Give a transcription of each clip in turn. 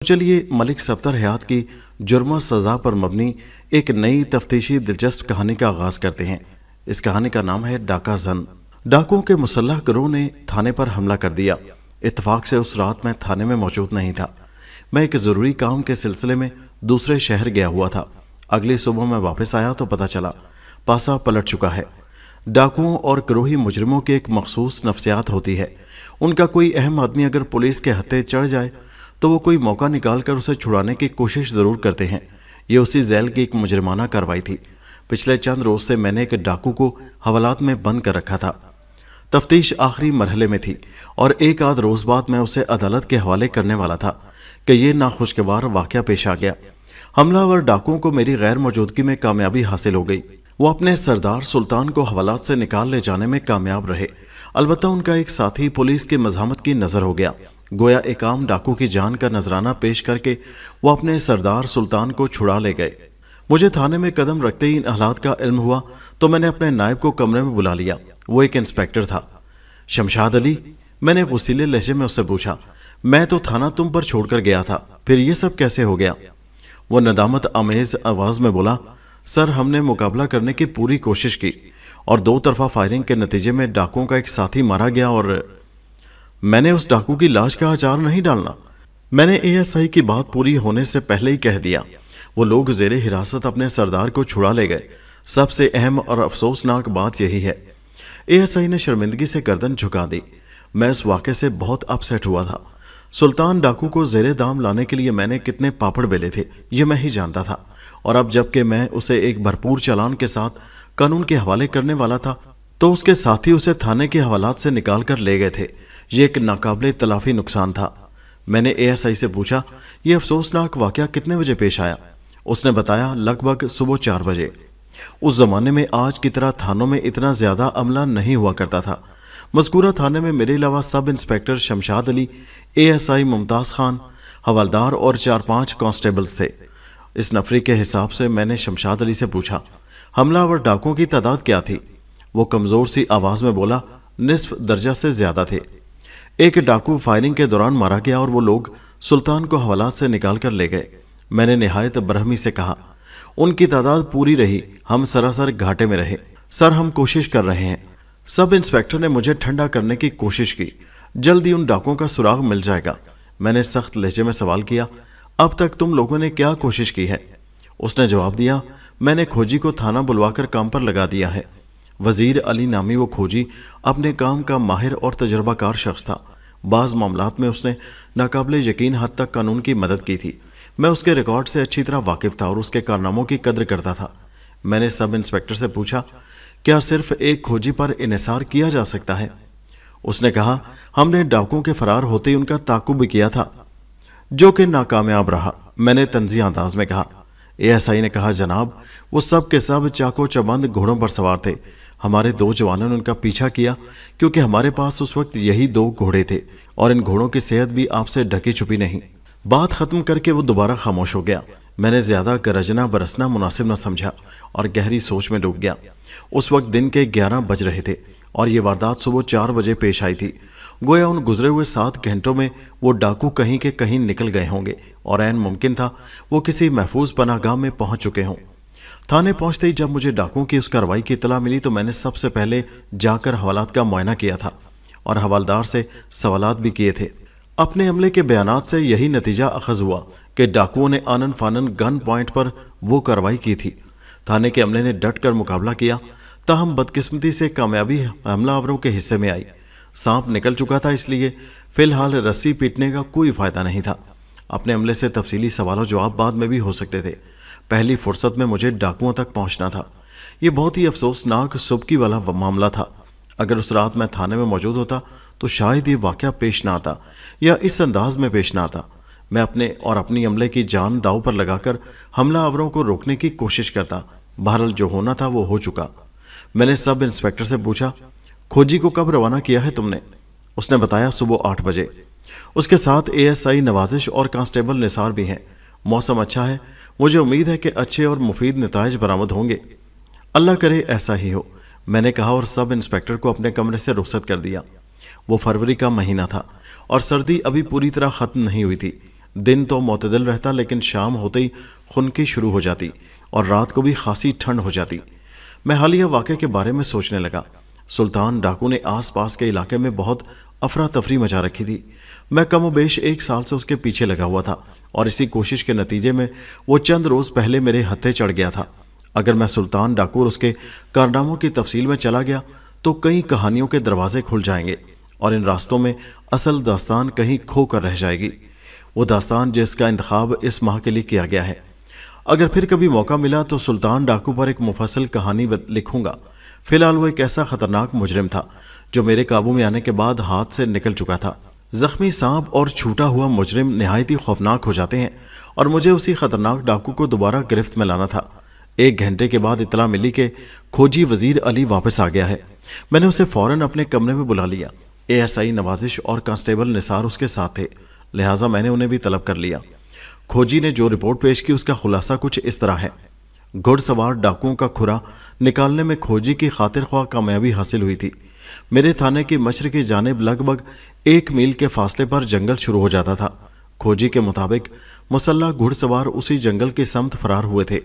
چلیے ملک صفدر حیات کی جرم و سزا پر مبنی ایک نئی تفتیشی دلچسپ کہانی کا آغاز کرتے ہیں۔ اس کہانی کا نام ہے ڈاکہ زن۔ ڈاکوؤں کے مسلح گروہ نے تھانے پر حملہ کر دیا۔ اتفاق سے اس رات میں تھانے میں موجود نہیں تھا۔ میں ایک ضروری کام کے سلسلے میں دوسرے شہر گیا ہوا تھا۔ اگلی صبح میں واپس آیا تو پتہ چلا پاسا پلٹ چکا ہے۔ ڈاکوؤں اور گروہی مجرموں کی ایک مخصوص نفسیات ہوتی ہے۔ ان کا کوئی اہم آدمی اگر پولیس کے ہتھے چڑھ جائے تو وہ کوئی موقع نکال کر اسے چھڑانے کی کوشش ضرور کرتے ہیں۔ یہ اسی ذیل کی ایک مجرمانہ کارروائی تھی۔ پچھلے چند روز سے میں نے ایک ڈاکو کو حوالات میں بند کر رکھا تھا۔ تفتیش آخری مرحلے میں تھی اور ایک آدھ روز بعد میں اسے عدالت کے حوالے کرنے والا تھا کہ یہ ناخوشگوار واقعہ پیش آ گیا۔ حملہ آور ڈاکوؤں کو میری غیر موجودگی میں کامیابی حاصل ہو گئی۔ وہ اپنے سردار سلطان کو حوالات سے نکال لے جانے میں کامیاب رہے۔ البتہ ان کا ایک ساتھی پولیس کی مزاحمت کی نظر ہو گیا۔ گویا ایک عام ڈاکو کی جان کا نذرانہ پیش کر کے وہ اپنے سردار سلطان کو چھڑا لے گئے۔ مجھے تھانے میں قدم رکھتے ہی ان حالات کا علم ہوا تو میں نے اپنے نائب کو کمرے میں بلا لیا۔ وہ ایک انسپیکٹر تھا۔ شمشاد علی، میں نے غصیلے لہجے میں اس سے پوچھا، میں تو تھانہ تم پر چھوڑ کر گیا تھا، پھر یہ سب کیسے ہو گیا؟ وہ ندامت آمیز آواز میں بولا، سر ہم نے مقابلہ کرنے کی پوری کوشش کی اور دو طرفہ فائرنگ کے نتیجے میں ڈاکوؤں کا ایک ساتھی مارا گیا اور میں نے اس ڈاکو کی لاش کا اچار نہیں ڈالنا۔ میں نے اے ایس آئی کی بات پوری ہونے سے پہلے ہی کہہ دیا۔ وہ لوگ زیر حراست اپنے سردار کو چھڑا لے گئے۔ سب سے اہم اور افسوسناک بات یہی ہے۔ اے ایس آئی نے شرمندگی سے گردن جھکا دی۔ میں اس واقعے سے بہت اپسیٹ ہوا تھا۔ سلطان ڈاکو کو زیر دام لانے کے لیے میں نے کتنے پاپڑ بیلے تھے یہ میں ہی جانتا تھا، اور اب جب کہ میں اسے ایک بھرپور چالان کے ساتھ قانون کے حوالے کرنے والا تھا تو اس کے ساتھی اسے تھانے کے حوالات سے نکال کر لے گئے تھے۔ یہ ایک ناقابل تلافی نقصان تھا۔ میں نے اے ایس آئی سے پوچھا، یہ افسوسناک واقعہ کتنے بجے پیش آیا؟ اس نے بتایا لگ بھگ صبح 4 بجے۔ اس زمانے میں آج کی طرح تھانوں میں اتنا زیادہ عملہ نہیں ہوا کرتا تھا۔ مذکورہ تھانے میں میرے علاوہ sub inspector Shamshad Ali, A S I Mumtaz Khan, حوالدار اور 4-5 کانسٹیبلز تھے۔ اس نفری کے حساب سے میں نے شمشاد علی سے پوچھا، حملہ آور ڈاکوؤں کی تعداد کیا تھی؟ وہ کمزور سی آواز میں بولا، نصف درجہ سے زیادہ تھے۔ ایک ڈاکو فائرنگ کے دوران مارا گیا اور وہ لوگ سلطان کو حوالات سے نکال کر لے گئے۔ میں نے نہایت برہمی سے کہا، ان کی تعداد پوری رہی، ہم سراسر گھاٹے میں رہے۔ سر ہم کوشش کر رہے ہیں۔ سب انسپیکٹر نے مجھے ٹھنڈا کرنے کی کوشش کی، جلدی ان ڈاکوؤں کا سراغ مل جائے گا۔ میں نے سخت لہجے میں سوال کیا، اب تک تم لوگوں نے کیا کوشش کی ہے؟ اس نے جواب دیا، میں نے کھوجی کو تھانہ بلوا کر کام پر لگا دیا ہے۔ وزیر علی نامی وہ کھوجی اپنے کام کا ماہر اور تجربہ کار شخص تھا۔ بعض معاملات میں اس نے ناقابل یقین حد تک قانون کی مدد کی تھی۔ میں اس کے ریکارڈ سے اچھی طرح واقف تھا اور اس کے کارناموں کی قدر کرتا تھا۔ میں نے سب انسپیکٹر سے پوچھا، کیا صرف ایک کھوجی پر انحصار کیا جا سکتا ہے؟ اس نے کہا، ہم نے ڈاکوؤں کے فرار ہوتے ہی ان کا تعاقب بھی کیا تھا، جو کہ ناکامیاب رہا۔ میں نے طنزیہ انداز میں کہا۔ اے ایس آئی نے کہا، جناب وہ سب کے سب چاقو چبند گھوڑوں پر سوار تھے۔ ہمارے 2 جوانوں نے ان کا پیچھا کیا کیونکہ ہمارے پاس اس وقت یہی 2 گھوڑے تھے اور ان گھوڑوں کی صحت بھی آپ سے ڈھکی چھپی نہیں۔ بات ختم کر کے وہ دوبارہ خاموش ہو گیا۔ میں نے زیادہ گرجنا برسنا مناسب نہ سمجھا اور گہری سوچ میں ڈوب گیا۔ اس وقت دن کے 11 بج رہے تھے اور یہ واردات صبح 4 بجے پیش آئی تھی۔ گویا ان گزرے ہوئے 7 گھنٹوں میں وہ ڈاکو کہیں کے کہیں نکل گئے ہوں گے اور عین ممکن تھا وہ کسی محفوظ پناہ گاہ میں پہنچ چکے ہوں۔ تھانے پہنچتے ہی جب مجھے ڈاکوؤں کی اس کارروائی کی اطلاع ملی تو میں نے سب سے پہلے جا کر حوالات کا معائنہ کیا تھا اور حوالدار سے سوالات بھی کیے تھے۔ اپنے عملے کے بیانات سے یہی نتیجہ اخذ ہوا کہ ڈاکوؤں نے آنن فانن گن پوائنٹ پر وہ کارروائی کی تھی۔ تھانے کے عملے نے ڈٹ کر مقابلہ کیا، تاہم بدقسمتی سے کامیابی حملہ آوروں کے حصے میں آئی۔ سانپ نکل چکا تھا، اس لیے فی الحال رسی پیٹنے کا کوئی فائدہ نہیں تھا۔ اپنے عملے سے تفصیلی سوال و جواب بعد میں بھی ہو سکتے تھے۔ پہلی فرصت میں مجھے ڈاکوؤں تک پہنچنا تھا۔ یہ بہت ہی افسوسناک سبکی والا معاملہ تھا۔ اگر اس رات میں تھانے میں موجود ہوتا تو شاید یہ واقعہ پیش نہ آتا یا اس انداز میں پیش نہ آتا۔ میں اپنے اور اپنی عملے کی جان داؤ پر لگا کر حملہ آوروں کو روکنے کی کوشش کرتا۔ بہرحال جو ہونا تھا وہ ہو چکا۔ میں نے سب انسپیکٹر سے پوچھا، کھوجی کو کب روانہ کیا ہے تم نے؟ اس نے بتایا صبح 8 بجے۔ اس کے ساتھ اے ایس آئی نوازش اور کانسٹیبل نثار بھی ہیں۔ موسم اچھا ہے، مجھے امید ہے کہ اچھے اور مفید نتائج برآمد ہوں گے۔ اللہ کرے ایسا ہی ہو، میں نے کہا اور سب انسپیکٹر کو اپنے کمرے سے رخصت کر دیا۔ وہ فروری کا مہینہ تھا اور سردی ابھی پوری طرح ختم نہیں ہوئی تھی۔ دن تو معتدل رہتا لیکن شام ہوتے ہی خنکی شروع ہو جاتی اور رات کو بھی خاصی ٹھنڈ ہو جاتی۔ میں حالیہ واقعے کے بارے میں سوچنے لگا۔ سلطان ڈاکو نے آس پاس کے علاقے میں بہت افراتفری مچا رکھی تھی۔ میں کم و بیش 1 سال سے اس کے پیچھے لگا ہوا تھا اور اسی کوشش کے نتیجے میں وہ چند روز پہلے میرے ہتھے چڑھ گیا تھا۔ اگر میں سلطان ڈاکو اور اس کے کارناموں کی تفصیل میں چلا گیا تو کئی کہانیوں کے دروازے کھل جائیں گے اور ان راستوں میں اصل داستان کہیں کھو کر رہ جائے گی، وہ داستان جس کا انتخاب اس ماہ کے لیے کیا گیا ہے۔ اگر پھر کبھی موقع ملا تو سلطان ڈاکو پر ایک مفصل کہانی لکھوں گا۔ فی الحال وہ ایک ایسا خطرناک مجرم تھا جو میرے قابو میں آنے کے بعد ہاتھ سے نکل چکا تھا۔ زخمی سانپ اور چھوٹا ہوا مجرم نہایت ہی خوفناک ہو جاتے ہیں اور مجھے اسی خطرناک ڈاکو کو دوبارہ گرفت میں لانا تھا۔ 1 گھنٹے کے بعد اطلاع ملی کہ کھوجی وزیر علی واپس آ گیا ہے۔ میں نے اسے فوراً اپنے کمرے میں بلا لیا۔ ASI نوازش اور کانسٹیبل نثار اس کے ساتھ تھے، لہٰذا میں نے انہیں بھی طلب کر لیا۔ کھوجی نے جو رپورٹ پیش کی اس کا خلاصہ کچھ اس طرح ہے۔ گھڑ سوار ڈاکوؤں کا کھرا نکالنے میں کھوجی کی خاطر خواہ کامیابی حاصل ہوئی تھی۔ میرے تھانے کی مشرقی جانب لگ بھگ 1 میل کے فاصلے پر جنگل شروع ہو جاتا تھا۔ کھوجی کے مطابق مسلح گھڑ سوار اسی جنگل کی سمت فرار ہوئے تھے۔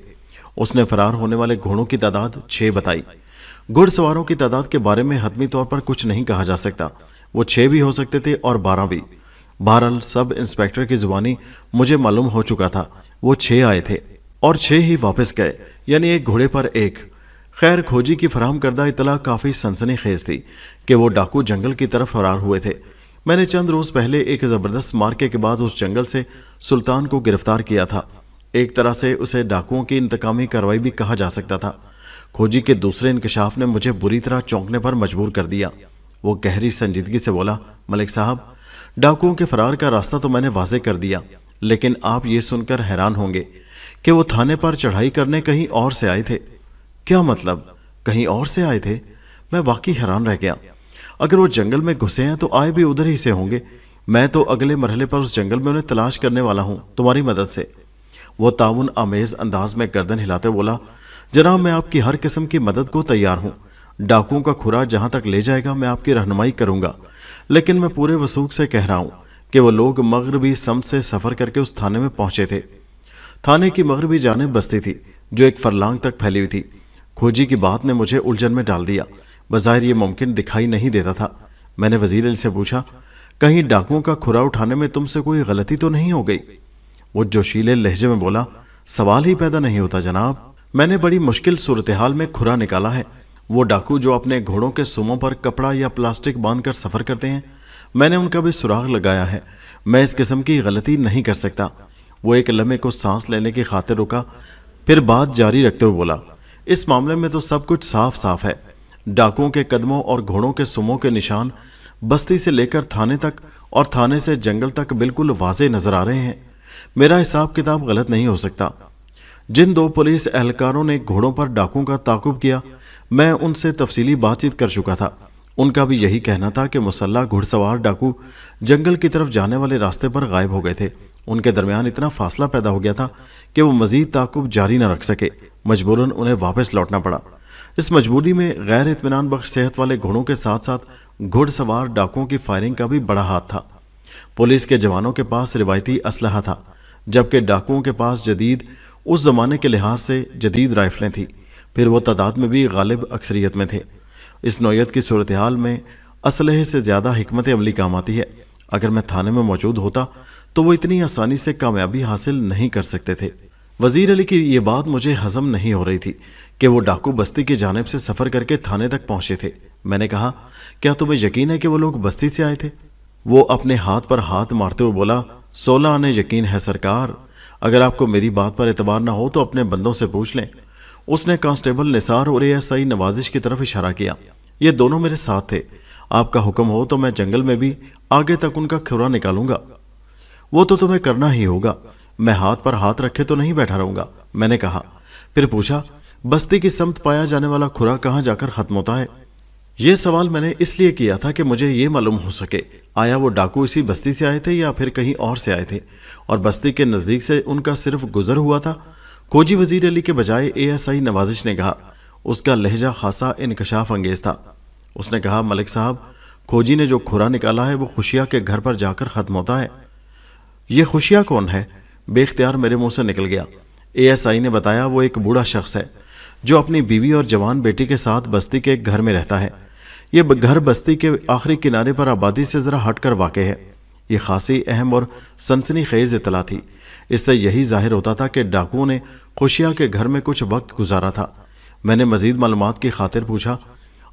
اس نے فرار ہونے والے گھوڑوں کی تعداد 6 بتائی۔ گھڑ سواروں کی تعداد کے بارے میں حتمی طور پر کچھ نہیں کہا جا سکتا، وہ 6 بھی ہو سکتے تھے اور 12 بھی۔ بہرحال سب انسپیکٹر کی زبانی مجھے معلوم ہو چکا تھا، وہ 6 آئے تھے اور 6 ہی واپس گئے، یعنی 1 گھوڑے پر 1۔ خیر کھوجی کی فراہم کردہ اطلاع کافی سنسنی خیز تھی کہ وہ ڈاکو جنگل کی طرف فرار ہوئے تھے۔ میں نے چند روز پہلے ایک زبردست مارکے کے بعد اس جنگل سے سلطان کو گرفتار کیا تھا۔ ایک طرح سے اسے ڈاکوؤں کی انتقامی کارروائی بھی کہا جا سکتا تھا۔ کھوجی کے دوسرے انکشاف نے مجھے بری طرح چونکنے پر مجبور کر دیا۔ وہ گہری سنجیدگی سے بولا، ملک صاحب، ڈاکوؤں کے فرار کا راستہ تو میں نے واضح کر دیا، لیکن آپ یہ سن کر حیران ہوں گے کہ وہ تھانے پر چڑھائی کرنے کہیں اور سے آئے تھے۔ کیا مطلب؟ کہیں اور سے آئے تھے؟ میں واقعی حیران رہ گیا۔ اگر وہ جنگل میں گھسے ہیں تو آئے بھی ادھر ہی سے ہوں گے۔ میں تو اگلے مرحلے پر اس جنگل میں انہیں تلاش کرنے والا ہوں، تمہاری مدد سے۔ وہ تعاون آمیز انداز میں گردن ہلاتے بولا، جناب میں آپ کی ہر قسم کی مدد کو تیار ہوں۔ ڈاکوؤں کا کھرا جہاں تک لے جائے گا میں آپ کی رہنمائی کروں گا، لیکن میں پورے وثوق سے کہہ رہا ہوں کہ وہ لوگ مغربی سمت سے سفر کر کے اس تھانے میں پہنچے تھے۔ تھانے کی مغربی جانب بستی تھی جو 1 فرلانگ تک پھیلی ہوئی تھی۔ کھوجی کی بات نے مجھے الجھن میں ڈال دیا، بظاہر یہ ممکن دکھائی نہیں دیتا تھا۔ میں نے وزیر علی سے پوچھا، کہیں ڈاکوؤں کا کھرا اٹھانے میں تم سے کوئی غلطی تو نہیں ہو گئی؟ وہ جوشیلے لہجے میں بولا، سوال ہی پیدا نہیں ہوتا جناب، میں نے بڑی مشکل صورتحال میں کھرا نکالا ہے۔ وہ ڈاکو جو اپنے گھوڑوں کے سوموں پر کپڑا یا پلاسٹک باندھ کر سفر کرتے ہیں، میں نے ان کا بھی سراغ لگایا ہے۔ میں اس قسم کی غلطی نہیں کر سکتا۔ وہ ایک لمحے کو سانس لینے کی خاطر رکا، پھر بات جاری رکھتے ہوئے بولا، اس معاملے میں تو سب کچھ صاف صاف ہے۔ ڈاکوؤں کے قدموں اور گھوڑوں کے سوموں کے نشان بستی سے لے کر تھانے تک اور تھانے سے جنگل تک بالکل واضح نظر آ رہے ہیں۔ میرا حساب کتاب غلط نہیں ہو سکتا۔ جن 2 پولیس اہلکاروں نے گھوڑوں پر ڈاکوؤں کا تعاقب کیا، میں ان سے تفصیلی بات چیت کر چکا تھا۔ ان کا بھی یہی کہنا تھا کہ مسلح گھڑ سوار ڈاکو جنگل کی طرف جانے والے راستے پر غائب ہو گئے تھے۔ ان کے درمیان اتنا فاصلہ پیدا ہو گیا تھا کہ وہ مزید تعاقب جاری نہ رکھ سکے، مجبوراً انہیں واپس لوٹنا پڑا۔ اس مجبوری میں غیر اطمینان بخش صحت والے گھوڑوں کے ساتھ ساتھ گھڑ سوار ڈاکوؤں کی فائرنگ کا بھی بڑا ہاتھ تھا۔ پولیس کے جوانوں کے پاس روایتی اسلحہ تھا، جبکہ ڈاکوؤں کے پاس جدید، اس زمانے کے لحاظ سے جدید رائفلیں تھیں، پھر وہ تعداد میں بھی غالب اکثریت میں تھے۔ اس نوعیت کی صورتحال میں اسلحے سے زیادہ حکمت عملی کام آتی ہے۔ اگر میں تھانے میں موجود ہوتا تو وہ اتنی آسانی سے کامیابی حاصل نہیں کر سکتے تھے۔ وزیر علی کی یہ بات مجھے ہضم نہیں ہو رہی تھی کہ وہ ڈاکو بستی کی جانب سے سفر کر کے تھانے تک پہنچے تھے۔ میں نے کہا، کیا تمہیں یقین ہے کہ وہ لوگ بستی سے آئے تھے؟ وہ اپنے ہاتھ پر ہاتھ مارتے ہوئے بولا، 16 آنے یقین ہے سرکار۔ اگر آپ کو میری بات پر اعتبار نہ ہو تو اپنے بندوں سے پوچھ لیں۔ اس نے کانسٹیبل نثار اور ASI نوازش کی طرف اشارہ کیا۔ یہ دونوں میرے ساتھ تھے۔ آپ کا حکم ہو تو میں جنگل میں بھی آگے تک ان کا کھرا نکالوں گا۔ وہ تو تمہیں کرنا ہی ہوگا، میں ہاتھ پر ہاتھ رکھے تو نہیں بیٹھا رہوں گا، میں نے کہا۔ پھر پوچھا، بستی کی سمت پایا جانے والا کھرا کہاں جا کر ختم ہوتا ہے؟ یہ سوال میں نے اس لیے کیا تھا کہ مجھے یہ معلوم ہو سکے آیا وہ ڈاکو اسی بستی سے آئے تھے یا پھر کہیں اور سے آئے تھے، اور بستی کے نزدیک سے ان کا صرف گزر ہوا تھا۔ کھوجی وزیر علی کے بجائے ASI نوازش نے کہا۔ اس کا لہجہ خاصا انکشاف انگیز تھا۔ اس نے کہا، ملک صاحب، کھوجی نے جو کھرا نکالا ہے وہ خوشیا کے گھر پر جا کر ختم ہوتا ہے۔ یہ خوشیہ کون ہے؟ بے اختیار میرے منہ سے نکل گیا۔ ASI نے بتایا وہ ایک بوڑھا شخص ہے جو اپنی بیوی اور جوان بیٹی کے ساتھ بستی کے ایک گھر میں رہتا ہے۔ یہ گھر بستی کے آخری کنارے پر آبادی سے ذرا ہٹ کر واقع ہے۔ یہ خاصی اہم اور سنسنی خیز اطلاع تھی۔ اس سے یہی ظاہر ہوتا تھا کہ ڈاکوؤں نے خوشیہ کے گھر میں کچھ وقت گزارا تھا۔ میں نے مزید معلومات کی خاطر پوچھا،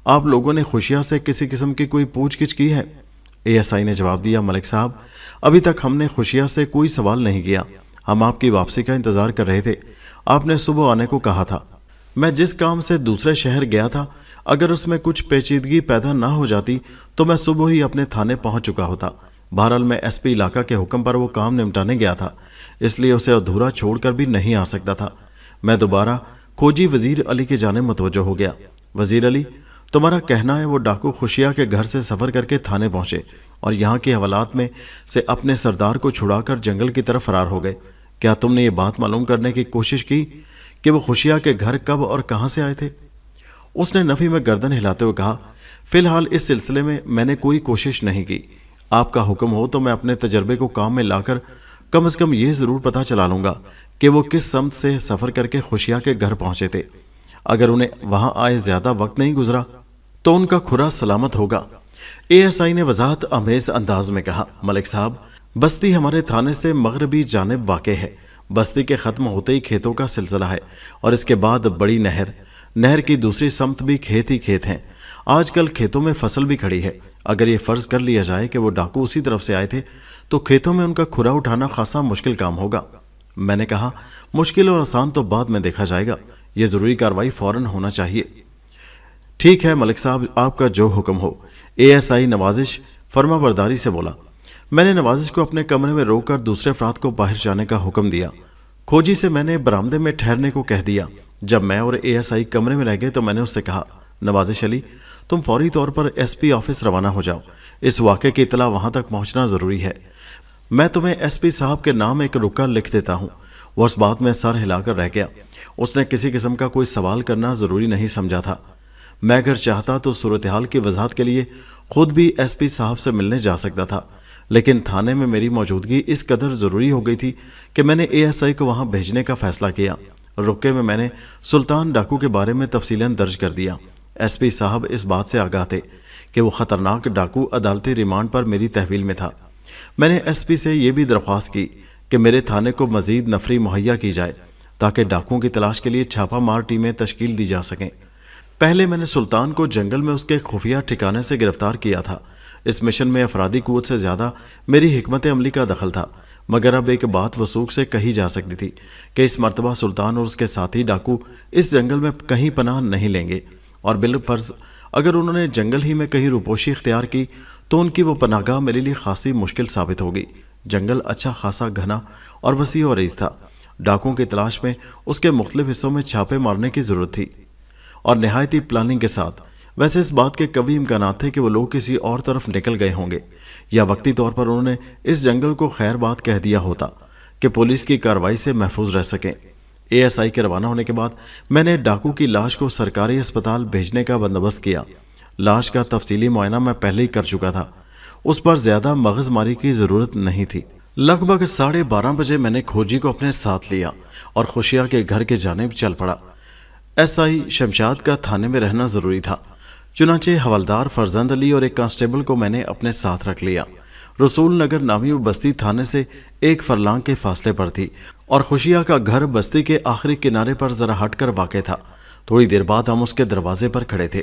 آپ لوگوں نے خوشیہ سے کسی قسم کی کوئی پوچھ گچھ کی ہے؟ ASI نے جواب دیا، ملک صاحب، ابھی تک ہم نے خوشیہ سے کوئی سوال نہیں کیا۔ ہم آپ کی واپسی کا انتظار کر رہے تھے۔ آپ نے صبح آنے کو کہا تھا۔ میں جس کام سے دوسرے شہر گیا تھا، اگر اس میں کچھ پیچیدگی پیدا نہ ہو جاتی تو میں صبح ہی اپنے تھانے پہنچ چکا ہوتا۔ بہرحال میں SP علاقہ کے حکم پر وہ کام نمٹانے گیا تھا، اس لیے اسے ادھورا چھوڑ کر بھی نہیں آ سکتا تھا۔ میں دوبارہ کھوجی وزیر علی کی جانب متوجہ ہو گیا۔ وزیر علی، تمہارا کہنا ہے وہ ڈاکو خوشیہ کے گھر سے سفر کر کے تھانے پہنچے اور یہاں کے حوالات میں سے اپنے سردار کو چھڑا کر جنگل کی طرف فرار ہو گئے۔ کیا تم نے یہ بات معلوم کرنے کی کوشش کی کہ وہ خوشیہ کے گھر کب اور کہاں سے آئے تھے؟ اس نے نفی میں گردن ہلاتے ہوئے کہا، فی الحال اس سلسلے میں نے کوئی کوشش نہیں کی۔ آپ کا حکم ہو تو میں اپنے تجربے کو کام میں لا کر کم از کم یہ ضرور پتہ چلا لوں گا کہ وہ کس سمت سے سفر کر کے خوشیہ کے گھر پہنچے تھے۔ اگر انہیں وہاں آئے زیادہ وقت نہیں گزرا تو ان کا کھرا سلامت ہوگا۔ ASI نے وضاحت آمیز انداز میں کہا، ملک صاحب، بستی ہمارے تھانے سے مغربی جانب واقع ہے۔ بستی کے ختم ہوتے ہی کھیتوں کا سلسلہ ہے اور اس کے بعد بڑی نہر کی دوسری سمت بھی کھیت ہی کھیت ہیں۔ آج کل کھیتوں میں فصل بھی کھڑی ہے۔ اگر یہ فرض کر لیا جائے کہ وہ ڈاکو اسی طرف سے آئے تھے تو کھیتوں میں ان کا کھرا اٹھانا خاصا مشکل کام ہوگا۔ میں نے کہا، مشکل اور آسان تو بعد میں دیکھا جائے گا، یہ ضروری کارروائی فوراً ہونا چاہیے۔ ٹھیک ہے ملک صاحب، آپ کا جو حکم ہو۔ ASI نوازش فرما برداری سے بولا۔ میں نے نوازش کو اپنے کمرے میں روک کر دوسرے افراد کو باہر جانے کا حکم دیا۔ کھوجی سے میں نے برآمدے میں ٹھہرنے کو کہہ دیا۔ جب میں اور ASI کمرے میں رہ گئے تو میں نے اس سے کہا، نوازش علی، تم فوری طور پر SP آفس روانہ ہو جاؤ۔ اس واقعے کی اطلاع وہاں تک پہنچنا ضروری ہے۔ میں تمہیں SP صاحب کے نام ایک رکا لکھ دیتا ہوں۔ وہ اس بات میں سر ہلا کر رہ گیا۔ اس نے کسی قسم کا کوئی سوال کرنا ضروری نہیں سمجھا تھا۔ میں اگر چاہتا تو صورتحال کی وضاحت کے لیے خود بھی SP صاحب سے ملنے جا سکتا تھا، لیکن تھانے میں میری موجودگی اس قدر ضروری ہو گئی تھی کہ میں نے ASI کو وہاں بھیجنے کا فیصلہ کیا۔ رکے میں نے سلطان ڈاکو کے بارے میں تفصیلاً درج کر دیا۔ SP صاحب اس بات سے آگاہ تھے کہ وہ خطرناک ڈاکو عدالتی ریمانڈ پر میری تحویل میں تھا۔ میں نے SP سے یہ بھی درخواست کی کہ میرے تھانے کو مزید نفری مہیا کی جائے تاکہ ڈاکوؤں کی تلاش کے لیے چھاپہ مار ٹیمیں تشکیل دی جا سکیں۔ پہلے میں نے سلطان کو جنگل میں اس کے خفیہ ٹھکانے سے گرفتار کیا تھا۔ اس مشن میں افرادی قوت سے زیادہ میری حکمت عملی کا دخل تھا، مگر اب ایک بات وثوق سے کہی جا سکتی تھی کہ اس مرتبہ سلطان اور اس کے ساتھی ڈاکو اس جنگل میں کہیں پناہ نہیں لیں گے، اور بالفرض اگر انہوں نے جنگل ہی میں کہیں روپوشی اختیار کی تو ان کی وہ پناہ گاہ میرے لیے خاصی مشکل ثابت ہوگی۔ جنگل اچھا خاصا گھنا اور وسیع و عریض تھا۔ ڈاکوؤں کی تلاش میں اس کے مختلف حصوں میں چھاپے مارنے کی ضرورت تھی اور نہایتی پلاننگ کے ساتھ۔ ویسے اس بات کے قوی امکانات تھے کہ وہ لوگ کسی اور طرف نکل گئے ہوں گے، یا وقتی طور پر انہوں نے اس جنگل کو خیر بات کہہ دیا ہوتا کہ پولیس کی کارروائی سے محفوظ رہ سکیں۔ ASI کے روانہ ہونے کے بعد میں نے ڈاکو کی لاش کو سرکاری اسپتال بھیجنے کا بندوبست کیا۔ لاش کا تفصیلی معائنہ میں پہلے ہی کر چکا تھا، اس پر زیادہ مغز ماری کی ضرورت نہیں تھی۔ لگ بھگ 12:30 بجے میں نے کھوجی کو اپنے ساتھ لیا اور خوشیہ کے گھر کے جانب چل پڑا۔ SI شمشاد کا تھانے میں رہنا ضروری تھا، چنانچہ حوالدار فرزند علی اور ایک کانسٹیبل کو میں نے اپنے ساتھ رکھ لیا۔ رسول نگر نامی وہ بستی تھانے سے 1 فرلانگ کے فاصلے پر تھی اور خوشیہ کا گھر بستی کے آخری کنارے پر ذرا ہٹ کر واقع تھا۔ تھوڑی دیر بعد ہم اس کے دروازے پر کھڑے تھے۔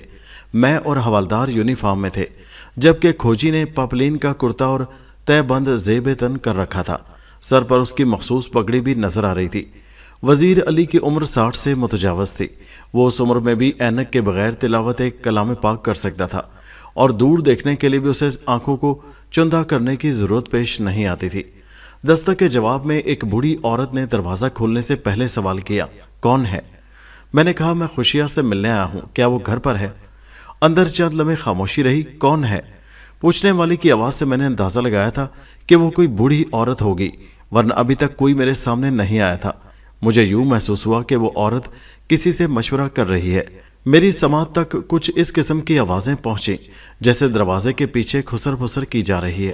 میں اور حوالدار یونیفارم میں تھے، جبکہ کھوجی نے پاپلین کا کرتا اور تہ بند زیب تن کر رکھا تھا۔ سر پر اس کی مخصوص پگڑی بھی نظر آ رہی تھی۔ وزیر علی کی عمر 60 سے متجاوز تھی۔ وہ اس عمر میں بھی اینک کے بغیر تلاوت کلام پاک کر سکتا تھا اور دور دیکھنے کے لیے بھی اسے آنکھوں کو چندہ کرنے کی ضرورت پیش نہیں آتی تھی۔ دستک کے جواب میں ایک بوڑھی عورت نے دروازہ کھولنے سے پہلے سوال کیا، کون ہے؟ میں نے کہا، میں خوشیہ سے ملنے آیا ہوں، کیا وہ گھر پر ہے؟ اندر چند لمحے خاموشی رہی۔ کون ہے؟ پوچھنے والی کی آواز سے میں نے اندازہ لگایا تھا کہ وہ کوئی بوڑھی عورت ہوگی، ورنہ ابھی تک کوئی میرے سامنے نہیں آیا تھا۔ مجھے یوں محسوس ہوا کہ وہ عورت کسی سے مشورہ کر رہی ہے۔ میری سماعت تک کچھ اس قسم کی آوازیں پہنچیں جیسے دروازے کے پیچھے خسر پھسر کی جا رہی ہے۔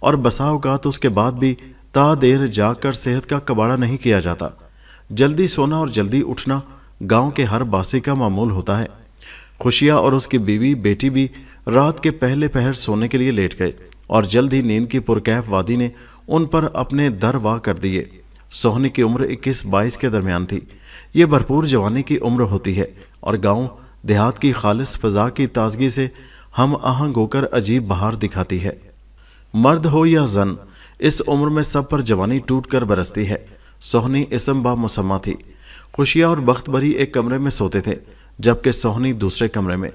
اور بسا اوقات اس کے بعد بھی تا دیر جاگ کر صحت کا کباڑا نہیں کیا جاتا۔ جلدی سونا اور جلدی اٹھنا گاؤں کے ہر باسی کا معمول ہوتا ہے۔ خوشیہ اور اس کی بیوی بیٹی بھی رات کے پہلے پہر سونے کے لیے لیٹ گئے اور جلد ہی نیند کی پرکیف وادی نے ان پر اپنے در وا کر دیے۔ سوہنی کی عمر 21-22 کے درمیان تھی۔ یہ بھرپور جوانی کی عمر ہوتی ہے اور گاؤں دیہات کی خالص فضا کی تازگی سے ہم آہنگ ہو کر عجیب بہار دکھاتی ہے۔ مرد ہو یا زن، اس عمر میں سب پر جوانی ٹوٹ کر برستی ہے۔ سوہنی اسم با مسمہ تھی۔ خوشیہ اور بخت بھری ایک کمرے میں سوتے تھے جبکہ سوہنی دوسرے کمرے میں۔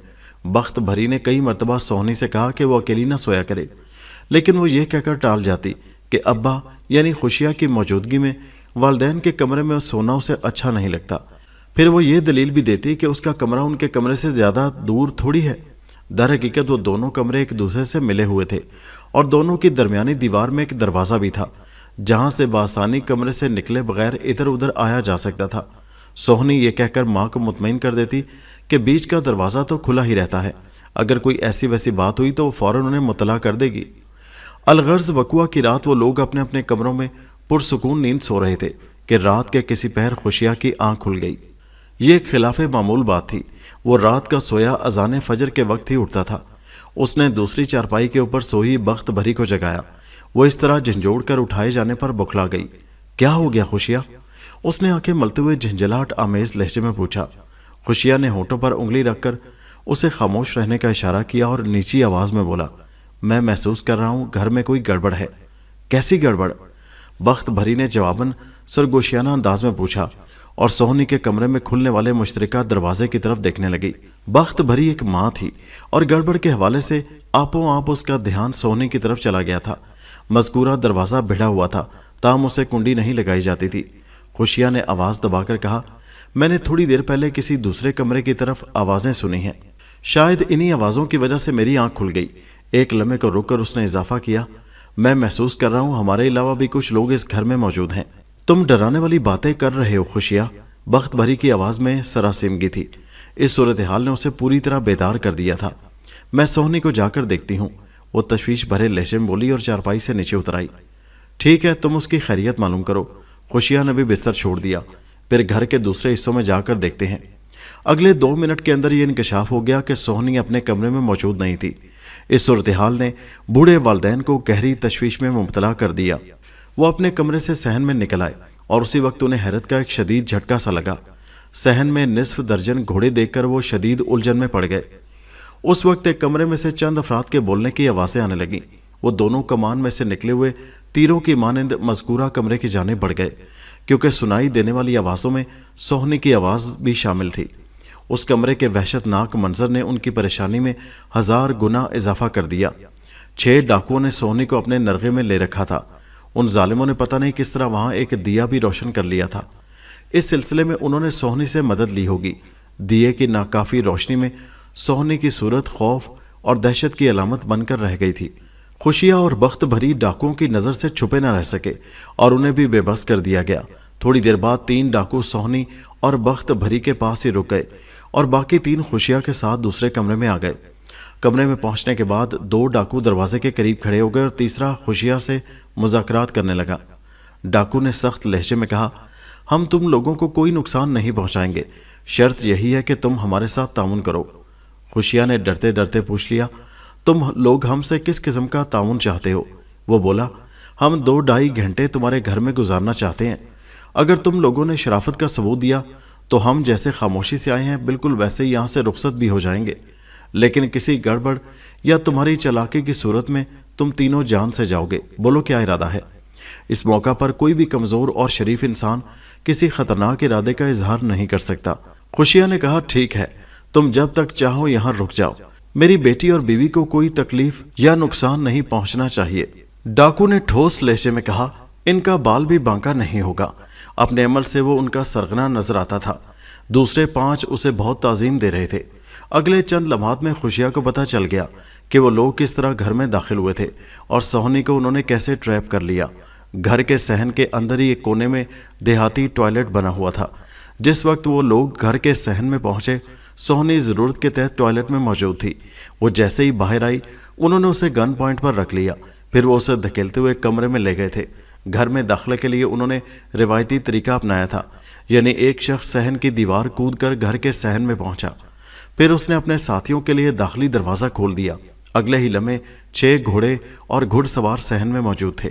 بخت بھری نے کئی مرتبہ سوہنی سے کہا کہ وہ اکیلی نہ سویا کرے، لیکن وہ یہ کہہ کر ٹال جاتی کہ ابا یعنی خوشیہ کی موجودگی میں والدین کے کمرے میں سونا اسے اچھا نہیں لگتا۔ پھر وہ یہ دلیل بھی دیتی کہ اس کا کمرہ ان کے کمرے سے زیادہ دور تھوڑی ہے۔ در حقیقت وہ دونوں کمرے ایک دوسرے سے ملے ہوئے تھے اور دونوں کی درمیانی دیوار میں ایک دروازہ بھی تھا جہاں سے بآسانی کمرے سے نکلے بغیر ادھر ادھر آیا جا سکتا تھا۔ سوہنی یہ کہہ کر ماں کو مطمئن کر دیتی کہ بیچ کا دروازہ تو کھلا ہی رہتا ہے، اگر کوئی ایسی ویسی بات ہوئی تو وہ فوراً انہیں مطلع کر دے گی۔ الغرض وقوع کی رات وہ لوگ اپنے اپنے کمروں میں پرسکون نیند سو رہے تھے کہ رات کے کسی پہر خوشیہ کی آنکھ کھل گئی۔ یہ ایک خلاف معمول بات تھی۔ وہ رات کا سویا اذان فجر کے وقت ہی اٹھتا تھا۔ اس نے دوسری چارپائی کے اوپر سوئی بخت بھری کو جگایا۔ وہ اس طرح جھنجھوڑ کر اٹھائے جانے پر بکھلا گئی۔ کیا ہو گیا خوشیہ؟ اس نے آنکھیں ملتے ہوئے جھنجھلاہٹ آمیز لہجے میں پوچھا۔ خوشیہ نے ہونٹوں پر انگلی رکھ کر اسے خاموش رہنے کا اشارہ کیا اور نیچی آواز میں بولا، میں محسوس کر رہا ہوں گھر میں کوئی گڑبڑ ہے۔ کیسی گڑبڑ؟ بخت بھری نے جواباً سرگوشیانہ انداز میں پوچھا اور سوہنی کے کمرے میں کھلنے والے مشترکہ دروازے کی طرف دیکھنے لگی۔ بخت بھری ایک ماں تھی اور گڑبڑ کے حوالے سے آپوں آپ اس کا دھیان سوہنی کی طرف چلا گیا تھا۔ مذکورہ دروازہ بھیڑا ہوا تھا، تاہم اسے کنڈی نہیں لگائی جاتی تھی۔ خوشیہ نے آواز دبا کر کہا، میں نے تھوڑی دیر پہلے کسی دوسرے کمرے کی طرف آوازیں سنی ہیں، شاید انہی آوازوں کی وجہ سے میری آنکھ کھل گئی۔ ایک لمحے کو رک کر اس نے اضافہ کیا، میں محسوس کر رہا ہوں ہمارے علاوہ بھی کچھ لوگ اس گھر میں موجود ہیں۔ تم ڈرانے والی باتیں کر رہے ہو خوشیہ؟ بخت بھری کی آواز میں سراسیمگی تھی۔ اس صورتحال نے اسے پوری طرح بیدار کر دیا تھا۔ میں سوہنی کو جا کر دیکھتی ہوں، وہ تشویش بھرے لہجے میں بولی اور چارپائی سے نیچے اتر آئی۔ ٹھیک ہے، تم اس کی خیریت معلوم کرو۔ خوشیہ نے بھی بستر چھوڑ دیا، پھر گھر کے دوسرے حصوں میں جا کر دیکھتے ہیں۔ اگلے 2 منٹ کے اندر یہ انکشاف ہو گیا کہ سوہنی اپنے کمرے میں موجود نہیں تھی۔ اس صورتحال نے بوڑھے والدین کو گہری تشویش میں مبتلا کر دیا۔ وہ اپنے کمرے سے صحن میں نکل آئے اور اسی وقت انہیں حیرت کا ایک شدید جھٹکا سا لگا۔ صحن میں نصف درجن گھوڑے دیکھ کر وہ شدید الجھن میں پڑ گئے۔ اس وقت ایک کمرے میں سے چند افراد کے بولنے کی آوازیں آنے لگیں۔ وہ دونوں کمان میں سے نکلے ہوئے تیروں کی مانند مذکورہ کمرے کی جانب بڑھ گئے، کیونکہ سنائی دینے والی آوازوں میں سوہنی کی آواز بھی شامل تھی۔ اس کمرے کے وحشت ناک منظر نے ان کی پریشانی میں 1000 گنا اضافہ کر دیا۔ 6 ڈاکوؤں نے سوہنی کو اپنے نرغے میں لے رکھا تھا۔ ان ظالموں نے پتہ نہیں کس طرح وہاں ایک دیا بھی روشن کر لیا تھا۔ اس سلسلے میں انہوں نے سوہنی سے مدد لی ہوگی۔ دیے کی ناکافی روشنی میں سوہنی کی صورت خوف اور دہشت کی علامت بن کر رہ گئی تھی۔ خوشیہ اور بخت بھری ڈاکوؤں کی نظر سے چھپے نہ رہ سکے اور انہیں بھی بے بس کر دیا گیا۔ تھوڑی دیر بعد 3 ڈاکو سوہنی اور بخت بھری کے پاس ہی رک گئے اور باقی 3 خوشیہ کے ساتھ دوسرے کمرے میں آ گئے۔ کمرے میں پہنچنے کے بعد 2 ڈاکو دروازے کے قریب کھڑے ہو گئے اور تیسرا خوشیہ سے مذاکرات کرنے لگا۔ ڈاکو نے سخت لہجے میں کہا، ہم تم لوگوں کو کوئی نقصان نہیں پہنچائیں گے، شرط یہی ہے کہ تم ہمارے ساتھ تعاون کرو۔ خوشیہ نے ڈرتے ڈرتے پوچھ لیا، تم لوگ ہم سے کس قسم کا تعاون چاہتے ہو؟ وہ بولا، ہم 2-2.5 گھنٹے تمہارے گھر میں گزارنا چاہتے ہیں۔ اگر تم لوگوں نے شرافت کا ثبوت دیا تو ہم جیسے خاموشی سے آئے ہیں بالکل ویسے یہاں سے رخصت بھی ہو جائیں گے، لیکن کسی گڑبڑ یا تمہاری چالاکی کی صورت میں تم تینوں جان سے جاؤ گے۔ بولو کیا ارادہ ہے؟ اس موقع پر کوئی بھی کمزور اور شریف انسان کسی خطرناک ارادے کا اظہار نہیں کر سکتا۔ خوشیہ نے کہا، ٹھیک ہے، تم جب تک چاہو یہاں رک جاؤ، میری بیٹی اور بیوی کو کوئی تکلیف یا نقصان نہیں پہنچنا چاہیے۔ ڈاکو نے ٹھوس لہجے میں کہا، ان کا بال بھی بانکا نہیں ہوگا۔ اپنے عمل سے وہ ان کا سرغنہ نظر آتا تھا۔ دوسرے 5 اسے بہت تعظیم دے رہے تھے۔ اگلے چند لمحات میں خوشیہ کو پتہ چل گیا کہ وہ لوگ کس طرح گھر میں داخل ہوئے تھے اور سوہنی کو انہوں نے کیسے ٹریپ کر لیا۔ گھر کے صحن کے اندر ہی ایک کونے میں دیہاتی ٹوائلٹ بنا ہوا تھا۔ جس وقت وہ لوگ گھر کے صحن میں پہنچے، سوہنی ضرورت کے تحت ٹوائلٹ میں موجود تھی۔ وہ جیسے ہی باہر آئی، انہوں نے اسے گن پوائنٹ پر رکھ لیا۔ پھر وہ اسے دھکیلتے ہوئے کمرے میں لے گئے تھے۔ گھر میں داخلے کے لیے انہوں نے روایتی طریقہ اپنایا تھا، یعنی ایک شخص صحن کی دیوار کود کر گھر کے صحن میں پہنچا، پھر اس نے اپنے ساتھیوں کے لیے داخلی دروازہ کھول دیا۔ اگلے ہی لمحے 6 گھوڑے اور گھڑ سوار صحن میں موجود تھے۔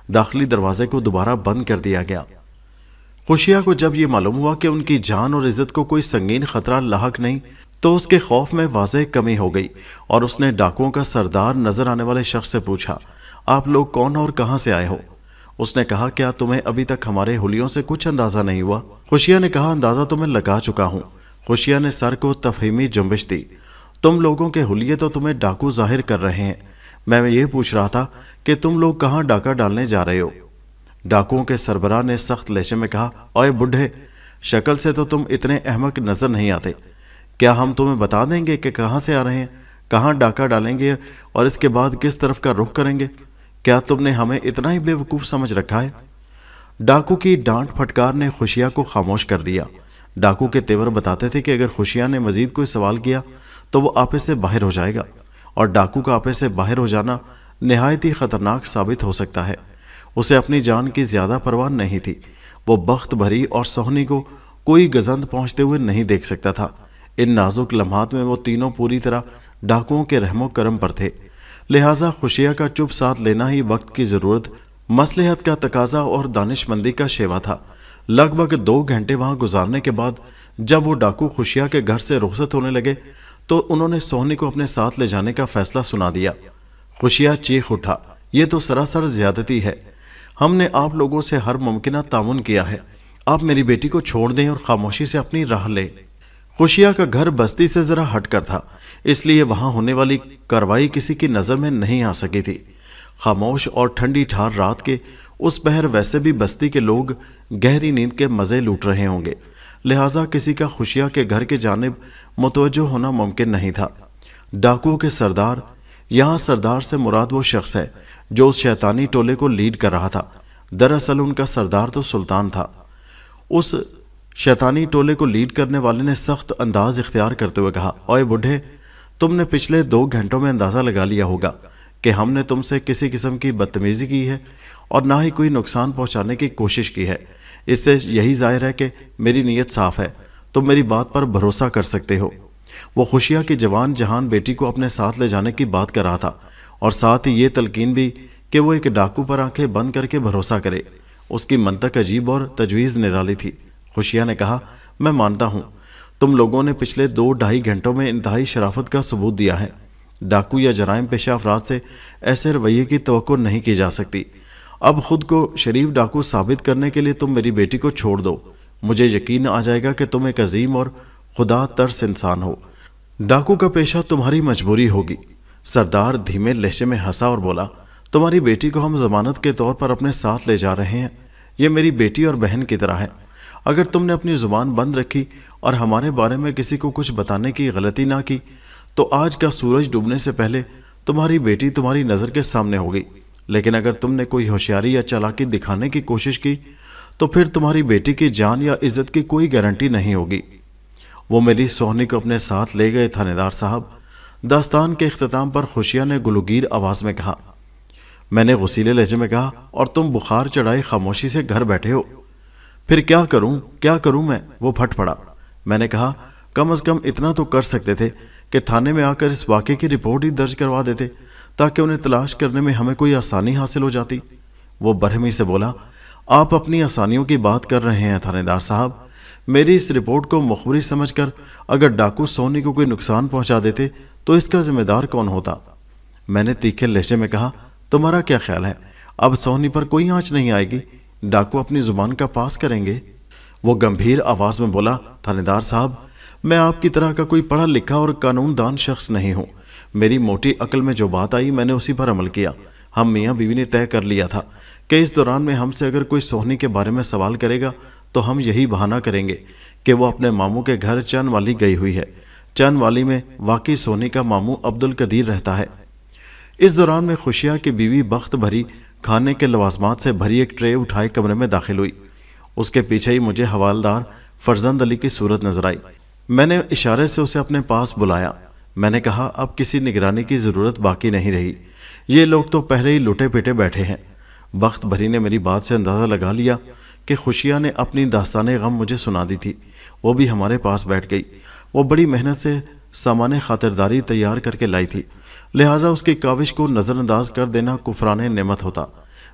داخلی دروازے کو دوبارہ بند کر دیا گیا۔ خوشیہ کو جب یہ معلوم ہوا کہ ان کی جان اور عزت کو کوئی سنگین خطرہ لاحق نہیں تو اس کے خوف میں واضح کمی ہو گئی، اور اس نے ڈاکوؤں کا سردار نظر آنے والے شخص سے پوچھا، آپ لوگ کون اور کہاں سے آئے ہو؟ اس نے کہا، کیا تمہیں ابھی تک ہمارے حلیوں سے کچھ اندازہ نہیں ہوا؟ خوشیہ نے کہا، اندازہ تو میں لگا چکا ہوں۔ خوشیہ نے سر کو تفہیمی جنبش دی، تم لوگوں کے حلیے تو تمہیں ڈاکو ظاہر کر رہے ہیں، میں یہ پوچھ رہا تھا کہ تم لوگ کہاں ڈاکہ ڈالنے جا رہے ہو؟ ڈاکوؤں کے سربراہ نے سخت لہجے میں کہا، اوئے بڈھے، شکل سے تو تم اتنے احمق نظر نہیں آتے، کیا ہم تمہیں بتا دیں گے کہ کہاں سے آ رہے ہیں، کہاں ڈاکہ ڈالیں گے اور اس کے بعد کس طرف کا رخ کریں گے؟ کیا تم نے ہمیں اتنا ہی بے وقوف سمجھ رکھا ہے؟ ڈاکو کی ڈانٹ پھٹکار نے خوشیہ کو خاموش کر دیا۔ ڈاکو کے تیور بتاتے تھے کہ اگر خوشیہ نے مزید کوئی سوال کیا تو وہ آپے سے باہر ہو جائے گا، اور ڈاکو کا آپے سے باہر ہو جانا نہایت ہی خطرناک ثابت ہو سکتا ہے۔ اسے اپنی جان کی زیادہ پرواہ نہیں تھی، وہ بخت بھری اور سہنی کو کوئی گزند پہنچتے ہوئے نہیں دیکھ سکتا تھا۔ ان نازک لمحات میں وہ تینوں پوری طرح ڈاکوؤں کے رحم و کرم پر تھے، لہٰذا خوشیہ کا چپ ساتھ لینا ہی وقت کی ضرورت، مصلحت کا تقاضا اور دانش مندی کا شیوا تھا۔ لگ بھگ 2 گھنٹے وہاں گزارنے کے بعد جب وہ ڈاکو خوشیہ کے گھر سے رخصت ہونے لگے تو انہوں نے سہنی کو اپنے ساتھ لے جانے کا فیصلہ سنا دیا۔ خوشیہ چیخ اٹھا، یہ تو سراسر زیادتی ہے، ہم نے آپ لوگوں سے ہر ممکنہ تعاون کیا ہے، آپ میری بیٹی کو چھوڑ دیں اور خاموشی سے اپنی راہ لیں۔ خوشیہ کا گھر بستی سے ذرا ہٹ کر تھا، اس لیے وہاں ہونے والی کارروائی کسی کی نظر میں نہیں آ سکی تھی۔ خاموش اور ٹھنڈی ٹھار رات کے اس پہر ویسے بھی بستی کے لوگ گہری نیند کے مزے لوٹ رہے ہوں گے، لہٰذا کسی کا خوشیہ کے گھر کے جانب متوجہ ہونا ممکن نہیں تھا۔ ڈاکوؤں کے سردار، یہاں سردار سے مراد وہ شخص ہے جو اس شیطانی ٹولے کو لیڈ کر رہا تھا، دراصل ان کا سردار تو سلطان تھا۔ اس شیطانی ٹولے کو لیڈ کرنے والے نے سخت انداز اختیار کرتے ہوئے کہا، اوئے بڈھے، تم نے پچھلے 2 گھنٹوں میں اندازہ لگا لیا ہوگا کہ ہم نے تم سے کسی قسم کی بدتمیزی کی ہے اور نہ ہی کوئی نقصان پہنچانے کی کوشش کی ہے۔ اس سے یہی ظاہر ہے کہ میری نیت صاف ہے، تم میری بات پر بھروسہ کر سکتے ہو۔ وہ خوشیہ کی جوان جہان بیٹی کو اپنے ساتھ لے جانے کی بات کر رہا تھا، اور ساتھ ہی یہ تلقین بھی کہ وہ ایک ڈاکو پر آنکھیں بند کر کے بھروسہ کرے۔ اس کی منطق عجیب اور تجویز نرالی تھی۔ خوشیہ نے کہا، میں مانتا ہوں تم لوگوں نے پچھلے 2-2.5 گھنٹوں میں انتہائی شرافت کا ثبوت دیا ہے۔ ڈاکو یا جرائم پیشہ افراد سے ایسے رویے کی توقع نہیں کی جا سکتی۔ اب خود کو شریف ڈاکو ثابت کرنے کے لیے تم میری بیٹی کو چھوڑ دو، مجھے یقین آ جائے گا کہ تم ایک عظیم اور خدا ترس انسان ہو۔ ڈاکو کا پیشہ تمہاری مجبوری ہوگی۔ سردار دھیمے لہجے میں ہنسا اور بولا، تمہاری بیٹی کو ہم ضمانت کے طور پر اپنے ساتھ لے جا رہے ہیں، یہ میری بیٹی اور بہن کی طرح ہے۔ اگر تم نے اپنی زبان بند رکھی اور ہمارے بارے میں کسی کو کچھ بتانے کی غلطی نہ کی تو آج کا سورج ڈوبنے سے پہلے تمہاری بیٹی تمہاری نظر کے سامنے ہوگی، لیکن اگر تم نے کوئی ہوشیاری یا چالاکی دکھانے کی کوشش کی تو پھر تمہاری بیٹی کی جان یا عزت کی کوئی گارنٹی نہیں ہوگی۔ وہ میری سہنی کو اپنے ساتھ لے گئے تھانے دار صاحب۔ داستان کے اختتام پر خوشیہ نے گلوگیر آواز میں کہا، میں نے غصیلے لہجے میں کہا، اور تم بخار چڑھائے خاموشی سے گھر بیٹھے ہو۔ پھر کیا کروں میں؟ وہ پھٹ پڑا۔ میں نے کہا، کم از کم اتنا تو کر سکتے تھے کہ تھانے میں آ کر اس واقعے کی رپورٹ ہی درج کروا دیتے تاکہ انہیں تلاش کرنے میں ہمیں کوئی آسانی حاصل ہو جاتی۔ وہ برہمی سے بولا، آپ اپنی آسانیوں کی بات کر رہے ہیں تھانے دار صاحب، میری اس رپورٹ کو مخبری سمجھ کر اگر ڈاکو سونی کو کوئی نقصان پہنچا دیتے تو اس کا ذمہ دار کون ہوتا؟ میں نے تیکھے لہجے میں کہا، تمہارا کیا خیال ہے، اب سونی پر کوئی آنچ نہیں آئے گی، ڈاکو اپنی زبان کا پاس کریں گے؟ وہ گمبھیر آواز میں بولا، تھانے دار صاحب، میں آپ کی طرح کا کوئی پڑھا لکھا اور قانون دان شخص نہیں ہوں، میری موٹی عقل میں جو بات آئی میں نے اسی پر عمل کیا۔ ہم میاں بیوی نے طے کر لیا تھا کہ اس دوران میں ہم سے اگر کوئی سونی کے بارے میں سوال کرے گا تو ہم یہی بہانہ کریں گے کہ وہ اپنے ماموں کے گھر چن والی گئی ہوئی ہے۔ چن والی میں واقعی سونی کا ماموں عبد القدیر رہتا ہے۔ اس دوران میں خوشیہ کی بیوی بخت بھری کھانے کے لوازمات سے بھری ایک ٹرے اٹھائے کمرے میں داخل ہوئی۔ اس کے پیچھے ہی مجھے حوالدار فرزند علی کی صورت نظر آئی۔ میں نے اشارے سے اسے اپنے پاس بلایا۔ میں نے کہا اب کسی نگرانی کی ضرورت باقی نہیں رہی، یہ لوگ تو پہلے ہی لٹے پیٹے بیٹھے ہیں۔ بخت بھری نے میری بات سے اندازہ لگا لیا کہ خوشیہ نے اپنی داستان غم مجھے سنا دی تھی، وہ بھی ہمارے پاس بیٹھ گئی۔ وہ بڑی محنت سے سامان خاطرداری تیار کر کے لائی تھی، لہٰذا اس کی کاوش کو نظر انداز کر دینا کفران نعمت ہوتا۔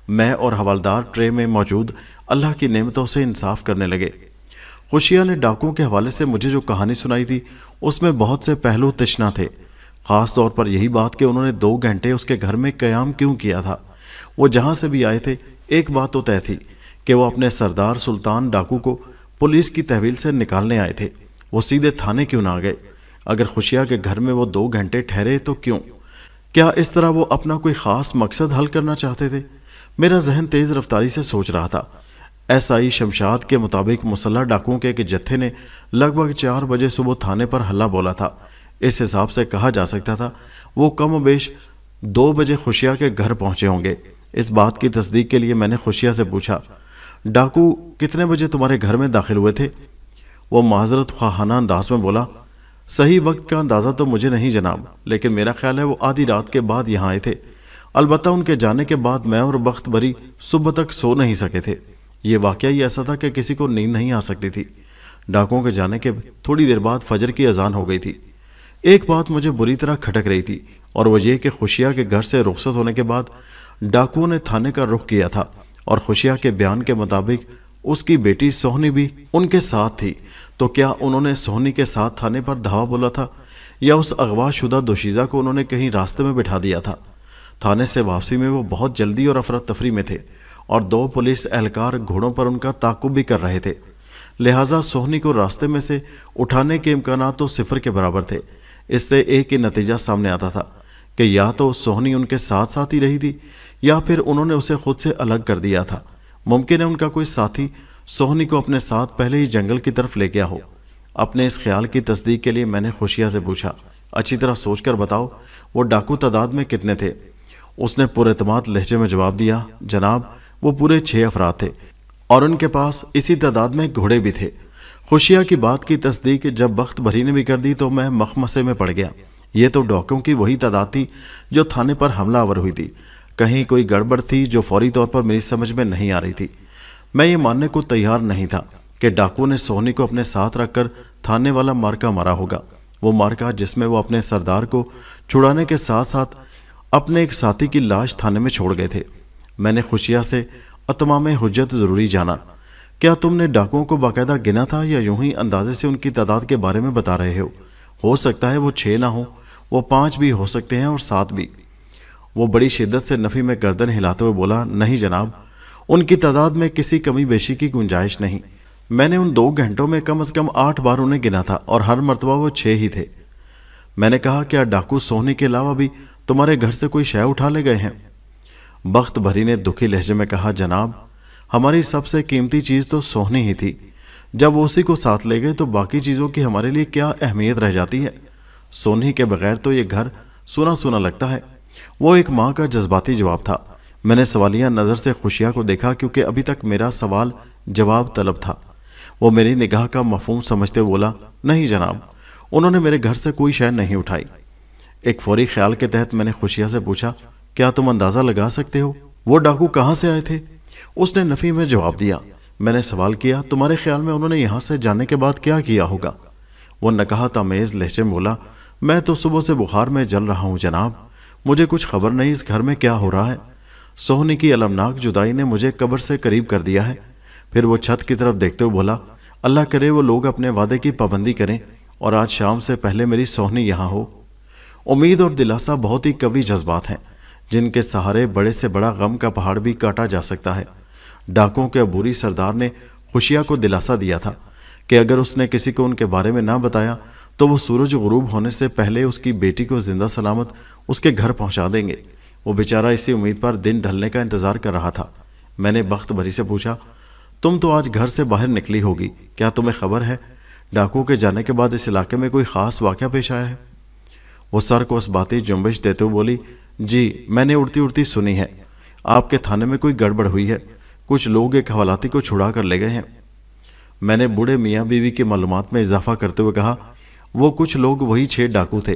میں اور حوالدار ٹرے میں موجود اللہ کی نعمتوں سے انصاف کرنے لگے۔ خوشیہ نے ڈاکوؤں کے حوالے سے مجھے جو کہانی سنائی تھی اس میں بہت سے پہلو تشنا تھے، خاص طور پر یہی بات کہ انہوں نے 2 گھنٹے اس کے گھر میں قیام کیوں کیا تھا۔ وہ جہاں سے بھی آئے تھے ایک بات تو طے تھی کہ وہ اپنے سردار سلطان ڈاکو کو پولیس کی تحویل سے نکالنے آئے تھے۔ وہ سیدھے تھانے کیوں نہ گئے؟ اگر خوشیہ کے گھر میں وہ 2 گھنٹے ٹھہرے تو کیوں؟ کیا اس طرح وہ اپنا کوئی خاص مقصد حل کرنا چاہتے تھے؟ میرا ذہن تیز رفتاری سے سوچ رہا تھا۔ ایس آئی شمشاد کے مطابق مسلح ڈاکوؤں کے ایک جتھے نے لگ بھگ 4 بجے صبح تھانے پر حلہ بولا تھا۔ اس حساب سے کہا جا سکتا تھا وہ کم و بیش 2 بجے خوشیہ کے گھر پہنچے ہوں گے۔ اس بات کی تصدیق کے لیے میں نے خوشیہ سے پوچھا، ڈاکو کتنے بجے تمہارے گھر میں داخل ہوئے تھے؟ وہ معذرت خواہانہ انداز میں بولا، صحیح وقت کا اندازہ تو مجھے نہیں جناب، لیکن میرا خیال ہے وہ آدھی رات کے بعد یہاں آئے تھے۔ البتہ ان کے جانے کے بعد میں اور بخت بری صبح تک سو نہیں سکے تھے۔ یہ واقعہ ہی ایسا تھا کہ کسی کو نیند نہیں آ سکتی تھی۔ ڈاکوؤں کے جانے کے تھوڑی دیر بعد فجر کی اذان ہو گئی تھی۔ ایک بات مجھے بری طرح کھٹک رہی تھی، اور وہ یہ کہ خوشیہ کے گھر سے رخصت ہونے کے بعد ڈاکوؤں نے تھانے کا رخ کیا تھا، اور خوشیہ کے بیان کے مطابق اس کی بیٹی سوہنی بھی ان کے ساتھ تھی۔ تو کیا انہوں نے سوہنی کے ساتھ تھانے پر دھاوا بولا تھا، یا اس اغوا شدہ دوشیزہ کو انہوں نے کہیں راستے میں بٹھا دیا تھا؟ تھانے سے واپسی میں وہ بہت جلدی اور افراتفری میں تھے، اور 2 پولیس اہلکار گھوڑوں پر ان کا تعاقب بھی کر رہے تھے، لہٰذا سوہنی کو راستے میں سے اٹھانے کے امکانات تو 0 کے برابر تھے۔ اس سے ایک ہی نتیجہ سامنے آتا تھا کہ یا تو سوہنی ان کے ساتھ ساتھ ہی رہی تھی، یا پھر انہوں نے اسے خود سے الگ کر دیا تھا۔ ممکن ہے ان کا کوئی ساتھی سوہنی کو اپنے ساتھ پہلے ہی جنگل کی طرف لے گیا ہو۔ اپنے اس خیال کی تصدیق کے لیے میں نے خوشیہ سے پوچھا، اچھی طرح سوچ کر بتاؤ وہ ڈاکو تعداد میں کتنے تھے؟ اس نے پر اعتماد لہجے میں جواب دیا، جناب وہ پورے 6 افراد تھے، اور ان کے پاس اسی تعداد میں گھوڑے بھی تھے۔ خوشیہ کی بات کی تصدیق جب بخت بھری نے بھی کر دی تو میں مخمسے میں پڑ گیا۔ یہ تو ڈاکوؤں کی وہی تعداد تھی جو تھانے پر حملہ آور ہوئی تھی۔ کہیں کوئی گڑبڑ تھی جو فوری طور پر میری سمجھ میں نہیں آ رہی تھی۔ میں یہ ماننے کو تیار نہیں تھا کہ ڈاکو نے سوہنی کو اپنے ساتھ رکھ کر تھانے والا مارکا مارا ہوگا، وہ مارکا جس میں وہ اپنے سردار کو چھڑانے کے ساتھ ساتھ اپنے ایک ساتھی کی لاش تھانے میں چھوڑ گئے تھے۔ میں نے خوشیہ سے اتمام حجت ضروری جانا، کیا تم نے ڈاکوؤں کو باقاعدہ گنا تھا یا یوں ہی اندازے سے ان کی تعداد کے بارے میں بتا رہے ہو سکتا ہے وہ 6 نہ ہوں، وہ 5 بھی ہو سکتے ہیں اور 7 بھی۔ وہ بڑی شدت سے نفی میں گردن ہلاتے ہوئے بولا، نہیں جناب، ان کی تعداد میں کسی کمی بیشی کی گنجائش نہیں۔ میں نے ان 2 گھنٹوں میں کم از کم 8 بار انہیں گنا تھا، اور ہر مرتبہ وہ 6 ہی تھے۔ میں نے کہا، کیا ڈاکو سوہنی کے علاوہ بھی تمہارے گھر سے کوئی شے اٹھا لے گئے ہیں؟ بخت بھری نے دکھی لہجے میں کہا، جناب ہماری سب سے قیمتی چیز تو سوہنی ہی تھی، جب وہ اسی کو ساتھ لے گئے تو باقی چیزوں کی ہمارے لیے کیا اہمیت رہ جاتی ہے؟ سوہنی کے بغیر تو یہ گھر سونا سونا لگتا ہے۔ وہ ایک ماں کا جذباتی جواب تھا۔ میں نے سوالیہ نظر سے خوشیہ کو دیکھا، کیونکہ ابھی تک میرا سوال جواب طلب تھا۔ وہ میری نگاہ کا مفہوم سمجھتے بولا، نہیں جناب، انہوں نے میرے گھر سے کوئی شے نہیں اٹھائی۔ ایک فوری خیال کے تحت میں نے خوشیہ سے پوچھا، کیا تم اندازہ لگا سکتے ہو وہ ڈاکو کہاں سے آئے تھے؟ اس نے نفی میں جواب دیا۔ میں نے سوال کیا، تمہارے خیال میں انہوں نے یہاں سے جانے کے بعد کیا کیا ہوگا؟ وہ نکہت آمیز لہجے میں بولا، میں تو صبح سے بخار میں جل رہا ہوں جناب، مجھے کچھ خبر نہیں اس گھر میں کیا ہو رہا ہے۔ سوہنی کی المناک جدائی نے مجھے قبر سے قریب کر دیا ہے۔ پھر وہ چھت کی طرف دیکھتے ہوئے بولا، اللہ کرے وہ لوگ اپنے وعدے کی پابندی کریں اور آج شام سے پہلے میری سوہنی یہاں ہو۔ امید اور دلاسا بہت ہی قوی جذبات ہیں، جن کے سہارے بڑے سے بڑا غم کا پہاڑ بھی کاٹا جا سکتا ہے۔ ڈاکوؤں کے عبوری سردار نے خوشیہ کو دلاسا دیا تھا کہ اگر اس نے کسی کو ان کے بارے میں نہ بتایا تو وہ سورج غروب ہونے سے پہلے اس کی بیٹی کو زندہ سلامت اس کے گھر پہنچا دیں گے۔ وہ بیچارہ اسی امید پر دن ڈھلنے کا انتظار کر رہا تھا۔ میں نے بخت بھری سے پوچھا، تم تو آج گھر سے باہر نکلی ہوگی، کیا تمہیں خبر ہے ڈاکوؤں کے جانے کے بعد اس علاقے میں کوئی خاص واقعہ پیش آیا ہے؟ وہ سر کو اس باتی جنبش دیتے ہوئے بولی، جی میں نے اڑتی اڑتی سنی ہے، آپ کے تھانے میں کوئی گڑبڑ ہوئی ہے، کچھ لوگ ایک حوالاتی کو چھڑا کر لے گئے ہیں۔ میں نے بوڑھے میاں بیوی کی معلومات میں اضافہ کرتے ہوئے کہا، وہ کچھ لوگ وہی 6 ڈاکو تھے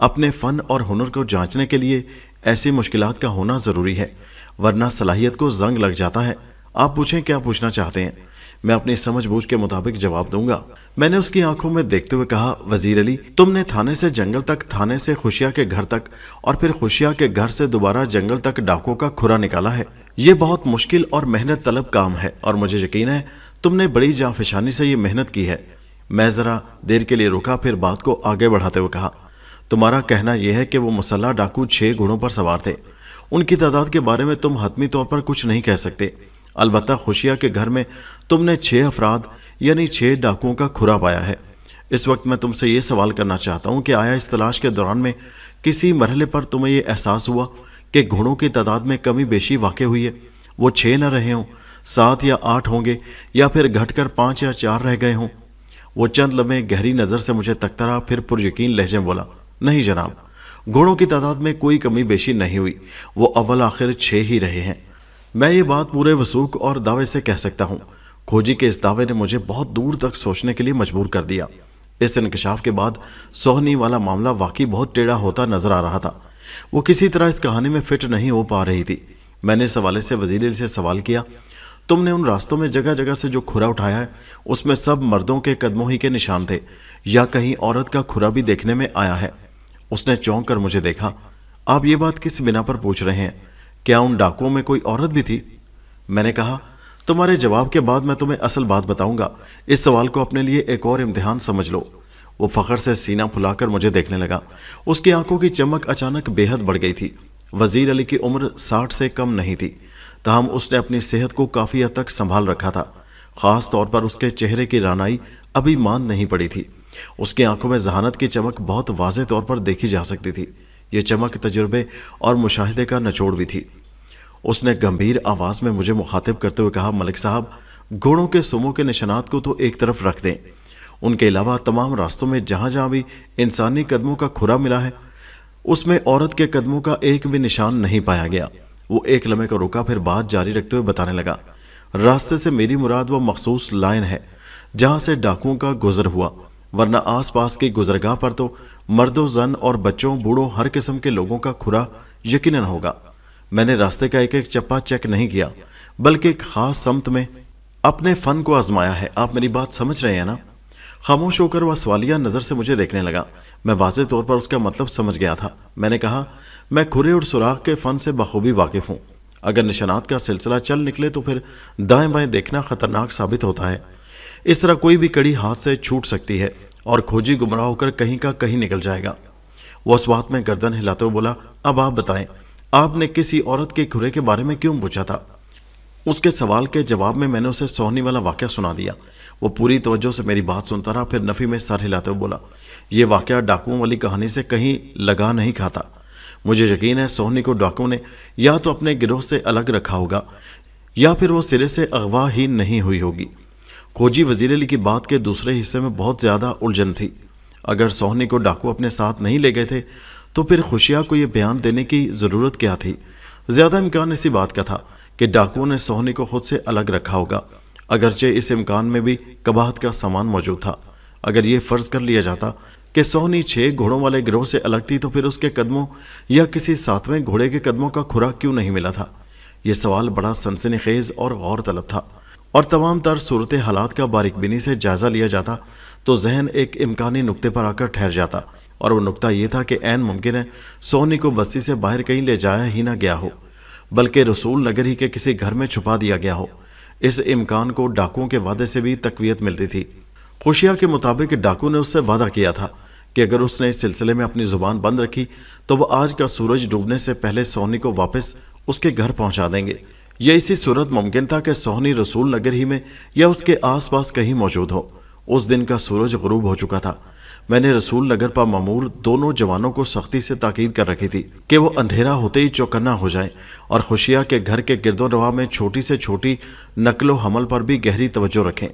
اپنے فن اور ہنر کو جانچنے کے لیے ایسی مشکلات کا ہونا ضروری ہے، ورنہ صلاحیت کو زنگ لگ جاتا ہے۔ آپ پوچھیں کیا پوچھنا چاہتے ہیں، میں اپنی سمجھ بوجھ کے مطابق جواب دوں گا۔ میں نے اس کی آنکھوں میں دیکھتے ہوئے کہا، وزیر علی، تم نے تھانے سے جنگل تک، تھانے سے خوشیا کے گھر تک، اور پھر خوشیا کے گھر سے دوبارہ جنگل تک ڈاکوں کا کھرا نکالا ہے۔ یہ بہت مشکل اور محنت طلب کام ہے، اور مجھے یقین ہے تم نے بڑی جانفشانی سے یہ محنت کی ہے۔ میں ذرا دیر کے لیے رکا، پھر بات کو آگے بڑھاتے ہوئے کہا، تمہارا کہنا یہ ہے کہ وہ مسلح ڈاکو 6 گھوڑوں پر سوار تھے۔ ان کی تعداد کے بارے میں تم حتمی طور پر کچھ نہیں کہہ سکتے، البتہ خوشیا کے گھر میں تم نے 6 افراد یعنی 6 ڈاکوؤں کا کھرا پایا ہے۔ اس وقت میں تم سے یہ سوال کرنا چاہتا ہوں کہ آیا اس تلاش کے دوران میں کسی مرحلے پر تمہیں یہ احساس ہوا کہ گھوڑوں کی تعداد میں کمی بیشی واقع ہوئی ہے؟ وہ 6 نہ رہے ہوں، 7 یا 8 ہوں گے، یا پھر گھٹ کر 5 یا 4 رہ گئے ہوں؟ وہ چند لمحے گہری نظر سے مجھے تکتا رہا، پھر پر یقین لہجے میں بولا، نہیں جناب، گھوڑوں کی تعداد میں کوئی کمی بیشی نہیں ہوئی، وہ اول آخر 6 ہی رہے ہیں۔ میں یہ بات پورے وثوق اور دعوے سے کہہ سکتا ہوں۔ کھوجی کے اس دعوے نے مجھے بہت دور تک سوچنے کے لیے مجبور کر دیا۔ اس انکشاف کے بعد سوہنی والا معاملہ واقعی بہت ٹیڑھا ہوتا نظر آ رہا تھا۔ وہ کسی طرح اس کہانی میں فٹ نہیں ہو پا رہی تھی۔ میں نے اس حوالے سے وزیر علی سے سوال کیا، تم نے ان راستوں میں جگہ جگہ سے جو کھرا اٹھایا ہے اس میں سب مردوں کے قدموں ہی کے نشان تھے، یا کہیں عورت کا کھرا بھی دیکھنے میں آیا ہے؟ اس نے چونک کر مجھے دیکھا۔ آپ یہ بات کس بنا پر پوچھ رہے ہیں؟ کیا ان ڈاکوؤں میں کوئی عورت بھی تھی؟ میں نے کہا، تمہارے جواب کے بعد میں تمہیں اصل بات بتاؤں گا، اس سوال کو اپنے لیے ایک اور امتحان سمجھ لو۔ وہ فخر سے سینہ پھلا کر مجھے دیکھنے لگا۔ اس کی آنکھوں کی چمک اچانک بے حد بڑھ گئی تھی۔ وزیر علی کی عمر 60 سے کم نہیں تھی، تاہم اس نے اپنی صحت کو کافی حد تک سنبھال رکھا تھا۔ خاص طور پر اس کے چہرے کی رانائی ابھی ماند نہیں پڑی تھی۔ اس کی آنکھوں میں ذہانت کی چمک بہت واضح طور پر دیکھی جا سکتی تھی۔ یہ چمک تجربے اور مشاہدے کا نچوڑ بھی تھی۔ اس نے گمبھیر آواز میں مجھے مخاطب کرتے ہوئے کہا، ملک صاحب، گھوڑوں کے سموں کے نشانات کو تو ایک طرف رکھ دیں، ان کے علاوہ تمام راستوں میں جہاں جہاں بھی انسانی قدموں کا کھرا ملا ہے اس میں عورت کے قدموں کا ایک بھی نشان نہیں پایا گیا۔ وہ ایک لمحے کو رکا، پھر بات جاری رکھتے ہوئے بتانے لگا، راستے سے میری مراد وہ مخصوص لائن ہے جہاں سے ڈاکوؤں کا گزر ہوا، ورنہ آس پاس کی گزرگاہ پر تو مردوں، زن اور بچوں، بوڑھوں، ہر قسم کے لوگوں کا کھرا یقیناً ہوگا۔ میں نے راستے کا ایک ایک چپا چیک نہیں کیا، بلکہ ایک خاص سمت میں اپنے فن کو آزمایا ہے۔ آپ میری بات سمجھ رہے ہیں نا؟ خاموش ہو کر وہ سوالیہ نظر سے مجھے دیکھنے لگا۔ میں واضح طور پر اس کا مطلب سمجھ گیا تھا۔ میں نے کہا، میں کھرے اور سراغ کے فن سے بخوبی واقف ہوں۔ اگر نشانات کا سلسلہ چل نکلے تو پھر دائیں بائیں دیکھنا خطرناک ثابت ہوتا ہے۔ اس طرح کوئی بھی کڑی ہاتھ سے چھوٹ سکتی ہے اور کھوجی گمراہ ہو کر کہیں کا کہیں نکل جائے گا۔ وہ اس بات میں گردن ہلاتے ہوئے بولا، اب آپ بتائیں، آپ نے کسی عورت کے کھرے کے بارے میں کیوں پوچھا تھا؟ اس کے سوال کے جواب میں نے اسے سوہنی والا واقعہ سنا دیا۔ وہ پوری توجہ سے میری بات سنتا رہا، پھر نفی میں سر ہلاتے ہوئے بولا، یہ واقعہ ڈاکوؤں والی کہانی سے کہیں لگا نہیں کھاتا۔ مجھے یقین ہے سوہنی کو ڈاکوؤں نے یا تو اپنے گروہ سے الگ رکھا ہوگا یا پھر وہ سرے سے اغوا ہی نہیں ہوئی ہوگی۔ کھوجی وزیر علی کی بات کے دوسرے حصے میں بہت زیادہ الجھن تھی۔ اگر سوہنی کو ڈاکو اپنے ساتھ نہیں لے گئے تھے تو پھر خوشیا کو یہ بیان دینے کی ضرورت کیا تھی؟ زیادہ امکان اسی بات کا تھا کہ ڈاکوؤں نے سوہنی کو خود سے الگ رکھا ہوگا، اگرچہ اس امکان میں بھی قباحت کا سامان موجود تھا۔ اگر یہ فرض کر لیا جاتا کہ سوہنی 6 گھوڑوں والے گروہ سے الگ تھی تو پھر اس کے قدموں یا کسی 7ویں گھوڑے کے قدموں کا کھرا کیوں نہیں ملا تھا؟ یہ سوال بڑا سنسنی خیز اور غور طلب تھا، اور تمام تر صورت حالات کا باریک بینی سے جائزہ لیا جاتا تو ذہن ایک امکانی نقطے پر آ کر ٹھہر جاتا، اور وہ نقطہ یہ تھا کہ عین ممکن ہے سوہنی کو بستی سے باہر کہیں لے جایا ہی نہ گیا ہو، بلکہ رسول نگر ہی کے کسی گھر میں چھپا دیا گیا ہو۔ اس امکان کو ڈاکوؤں کے وعدے سے بھی تقویت ملتی تھی۔ خوشیا کے مطابق ڈاکو نے اس سے وعدہ کیا تھا کہ اگر اس نے اس سلسلے میں اپنی زبان بند رکھی تو وہ آج کا سورج ڈوبنے سے پہلے سوہنی کو واپس اس کے گھر پہنچا دیں گے۔ یہ اسی صورت ممکن تھا کہ سوہنی رسول نگر ہی میں یا اس کے آس پاس کہیں موجود ہو۔ اس دن کا سورج غروب ہو چکا تھا۔ میں نے رسول نگر پر مامور دونوں جوانوں کو سختی سے تاکید کر رکھی تھی کہ وہ اندھیرا ہوتے ہی چوکنا ہو جائیں اور خوشیا کے گھر کے گرد و نواح میں چھوٹی سے چھوٹی نقل و حمل پر بھی گہری توجہ رکھیں۔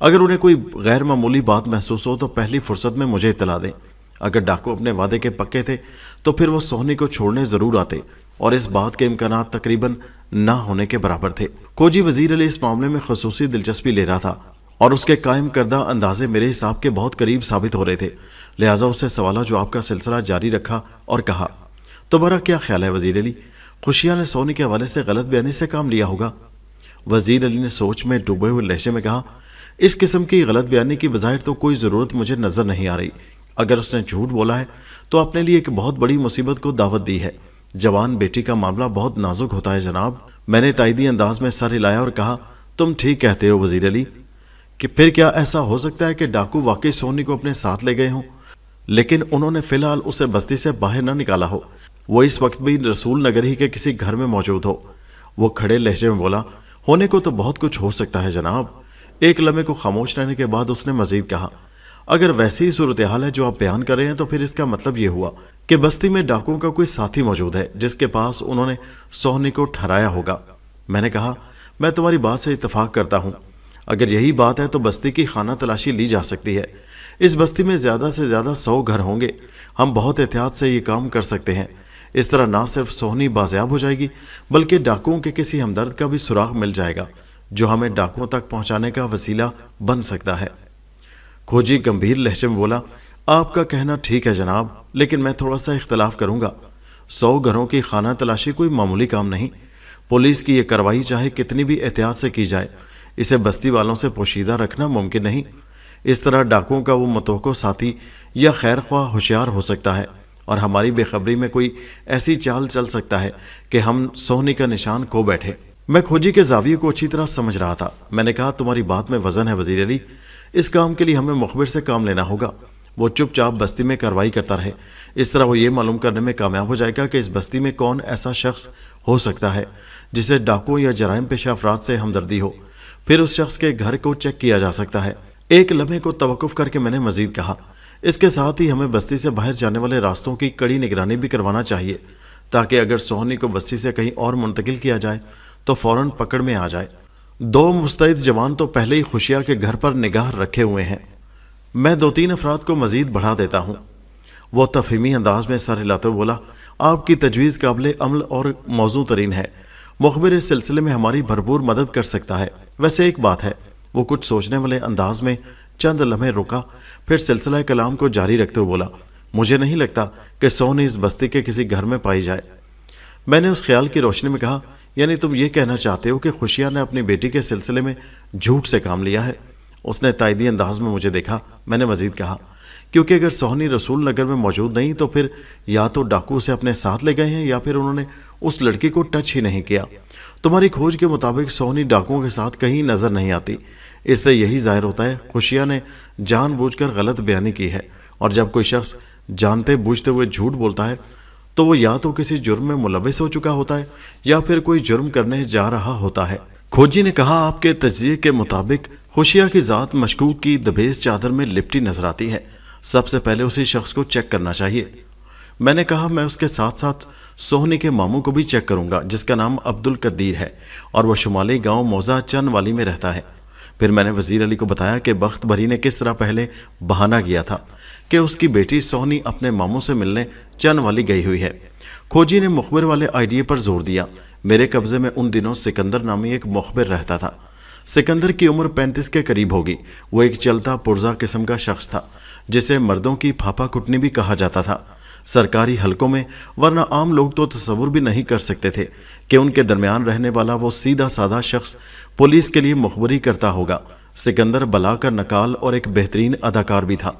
اگر انہیں کوئی غیر معمولی بات محسوس ہو تو پہلی فرصت میں مجھے اطلاع دیں۔ اگر ڈاکو اپنے وعدے کے پکے تھے تو پھر وہ سوہنی کو چھوڑنے ضرور آتے، اور اس بات کے امکانات تقریباً نہ ہونے کے برابر تھے۔ کھوجی وزیر علی اس معاملے میں خصوصی دلچسپی لے رہا تھا۔ اور اس کے قائم کردہ اندازے میرے حساب کے بہت قریب ثابت ہو رہے تھے، لہٰذا اسے سوالہ جواب کا سلسلہ جاری رکھا اور کہا، تمہارا کیا خیال ہے وزیر علی؟ خوشیہ نے سونی کے حوالے سے غلط بیانی سے کام لیا ہوگا؟ وزیر علی نے سوچ میں ڈوبے ہوئے لہجے میں کہا، اس قسم کی غلط بیانی کی بظاہر تو کوئی ضرورت مجھے نظر نہیں آ رہی۔ اگر اس نے جھوٹ بولا ہے تو اپنے لیے ایک بہت بڑی مصیبت کو دعوت دی ہے۔ جوان بیٹی کا معاملہ بہت نازک ہوتا ہے جناب۔ میں نے تائیدی انداز میں سر ہلایا اور کہا، تم ٹھیک کہتے ہو وزیر علی، کہ پھر کیا ایسا ہو سکتا ہے کہ ڈاکو واقعی سونی کو اپنے ساتھ لے گئے ہوں، لیکن انہوں نے فی الحال اسے بستی سے باہر نہ نکالا ہو، وہ اس وقت بھی رسول نگر ہی کے کسی گھر میں موجود ہو؟ وہ کھڑے لہجے میں بولا، ہونے کو تو بہت کچھ ہو سکتا ہے جناب۔ ایک لمحے کو خاموش رہنے کے بعد اس نے مزید کہا، اگر ویسی ہی صورتحال ہے جو آپ بیان کر رہے ہیں تو پھر اس کا مطلب یہ ہوا کہ بستی میں ڈاکوؤں کا کوئی ساتھی موجود ہے جس کے پاس انہوں نے سونی کو ٹھہرایا ہوگا۔ میں نے کہا، میں تمہاری بات سے اتفاق کرتا ہوں۔ اگر یہی بات ہے تو بستی کی خانہ تلاشی لی جا سکتی ہے۔ اس بستی میں زیادہ سے زیادہ 100 گھر ہوں گے۔ ہم بہت احتیاط سے یہ کام کر سکتے ہیں۔ اس طرح نہ صرف سونی بازیاب ہو جائے گی بلکہ ڈاکوؤں کے کسی ہمدرد کا بھی سراغ مل جائے گا جو ہمیں ڈاکوؤں تک پہنچانے کا وسیلہ بن سکتا ہے۔ کھوجی گمبھیر لہجے میں بولا، آپ کا کہنا ٹھیک ہے جناب، لیکن میں تھوڑا سا اختلاف کروں گا۔ 100 گھروں کی خانہ تلاشی کوئی معمولی کام نہیں۔ پولیس کی یہ کارروائی چاہے کتنی بھی احتیاط سے کی جائے، اسے بستی والوں سے پوشیدہ رکھنا ممکن نہیں۔ اس طرح ڈاکوؤں کا وہ متوقع ساتھی یا خیر خواہ ہوشیار ہو سکتا ہے اور ہماری بے خبری میں کوئی ایسی چال چل سکتا ہے کہ ہم سونی کا نشان کھو بیٹھے۔ میں کھوجی کے زاویے کو اچھی طرح سمجھ رہا تھا۔ میں نے کہا، تمہاری بات میں وزن ہے وزیر علی، اس کام کے لیے ہمیں مخبر سے کام لینا ہوگا۔ وہ چپ چاپ بستی میں کارروائی کرتا رہے، اس طرح وہ یہ معلوم کرنے میں کامیاب ہو جائے گا کہ اس بستی میں کون ایسا شخص ہو سکتا ہے جسے ڈاکو یا جرائم پیشہ افراد سے ہمدردی ہو۔ پھر اس شخص کے گھر کو چیک کیا جا سکتا ہے۔ ایک لمحے کو توقف کر کے میں نے مزید کہا، اس کے ساتھ ہی ہمیں بستی سے باہر جانے والے راستوں کی کڑی نگرانی بھی کروانا چاہیے تاکہ اگر سونی کو بستی سے کہیں اور منتقل کیا جائے تو فوراً پکڑ میں آ جائے۔ 2 مستعد جوان تو پہلے ہی خوشیہ کے گھر پر نگاہ رکھے ہوئے ہیں، میں 2-3 افراد کو مزید بڑھا دیتا ہوں۔ وہ تفہیمی انداز میں سر ہلاتے ہوئے بولا، آپ کی تجویز قابل عمل اور موزوں ترین ہے۔ مخبر اس سلسلے میں ہماری بھرپور مدد کر سکتا ہے۔ ویسے ایک بات ہے۔ وہ کچھ سوچنے والے انداز میں چند لمحے رکا، پھر سلسلہ کلام کو جاری رکھتے ہوئے بولا، مجھے نہیں لگتا کہ سونی اس بستی کے کسی گھر میں پائی جائے۔ میں نے اس خیال کی روشنی میں کہا، یعنی تم یہ کہنا چاہتے ہو کہ خوشیہ نے اپنی بیٹی کے سلسلے میں جھوٹ سے کام لیا ہے؟ اس نے تائیدی انداز میں مجھے دیکھا۔ میں نے مزید کہا، کیونکہ اگر سونی رسول نگر میں موجود نہیں تو پھر یا تو ڈاکو اسے اپنے ساتھ لے گئے ہیں یا پھر انہوں نے اس لڑکی کو ٹچ ہی نہیں کیا۔ تمہاری کھوج کے مطابق سونی ڈاکوؤں کے ساتھ کہیں نظر نہیں آتی۔ اس سے یہی ظاہر ہوتا ہے خوشیہ نے جان بوجھ کر غلط بیانی کی ہے، اور جب کوئی شخص جانتے بوجھتے ہوئے جھوٹ بولتا ہے تو وہ یا تو کسی جرم میں ملوث ہو چکا ہوتا ہے یا پھر کوئی جرم کرنے جا رہا ہوتا ہے۔ کھوجی نے کہا، آپ کے تجزیے کے مطابق خوشیہ کی ذات مشکوک کی دبیز چادر میں لپٹی نظر آتی ہے۔ سب سے پہلے اسی شخص کو چیک کرنا چاہیے۔ میں نے کہا، میں اس کے ساتھ ساتھ سونی کے ماموں کو بھی چیک کروں گا جس کا نام عبد القدیر ہے اور وہ شمالی گاؤں موزہ چن والی میں رہتا ہے۔ پھر میں نے وزیر علی کو بتایا کہ بخت بری نے کس طرح پہلے بہانہ کیا تھا کہ اس کی بیٹی سونی اپنے ماموں سے ملنے چن والی گئی ہوئی ہے۔ کھوجی نے مخبر والے آئیڈیا پر زور دیا۔ میرے قبضے میں ان دنوں سکندر نامی ایک مخبر رہتا تھا۔ سکندر کی عمر 35 کے قریب ہوگی۔ وہ ایک چلتا پرزا قسم کا شخص تھا جسے مردوں کی پھاپا کٹنی بھی کہا جاتا تھا سرکاری حلقوں میں، ورنہ عام لوگ تو تصور بھی نہیں کر سکتے تھے کہ ان کے درمیان رہنے والا وہ سیدھا سادہ شخص پولیس کے لیے مخبری کرتا ہوگا۔ سکندر بلا کا نکال اور ایک بہترین اداکار بھی تھا۔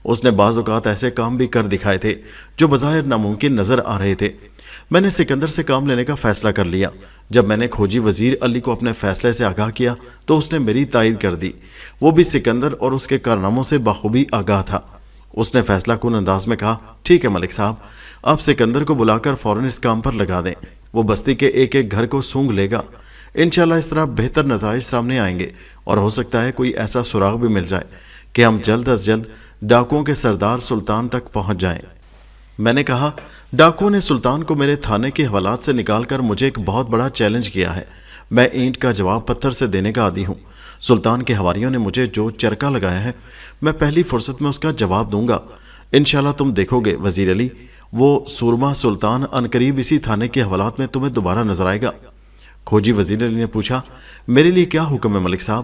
اس نے بعض اوقات ایسے کام بھی کر دکھائے تھے جو بظاہر ناممکن نظر آ رہے تھے۔ میں نے سکندر سے کام لینے کا فیصلہ کر لیا۔ جب میں نے کھوجی وزیر علی کو اپنے فیصلے سے آگاہ کیا تو اس نے میری تائید کر دی۔ وہ بھی سکندر اور اس کے کارناموں سے بخوبی آگاہ تھا۔ اس نے فیصلہ کن انداز میں کہا، ٹھیک ہے ملک صاحب، آپ سکندر کو بلا کر فوراً اس کام پر لگا دیں۔ وہ بستی کے ایک ایک گھر کو سونگھ لے گا۔ انشاءاللہ اس طرح بہتر نتائج سامنے آئیں گے اور ہو سکتا ہے کوئی ایسا سراغ بھی مل جائے کہ ہم جلد از جلد ڈاکوؤں کے سردار سلطان تک پہنچ جائیں۔ میں نے کہا، ڈاکوؤں نے سلطان کو میرے تھانے کے حوالات سے نکال کر مجھے ایک بہت بڑا چیلنج کیا ہے۔ میں اینٹ کا جواب پتھر سے دینے کا عادی ہوں۔ سلطان کے حواریوں نے مجھے جو چرکا لگایا ہے میں پہلی فرصت میں اس کا جواب دوں گا۔ انشاءاللہ تم دیکھو گے وزیر علی، وہ سورما سلطان عنقریب اسی تھانے کے حوالات میں تمہیں دوبارہ نظر آئے گا۔ کھوجی وزیر علی نے پوچھا، میرے لیے کیا حکم ہے ملک صاحب؟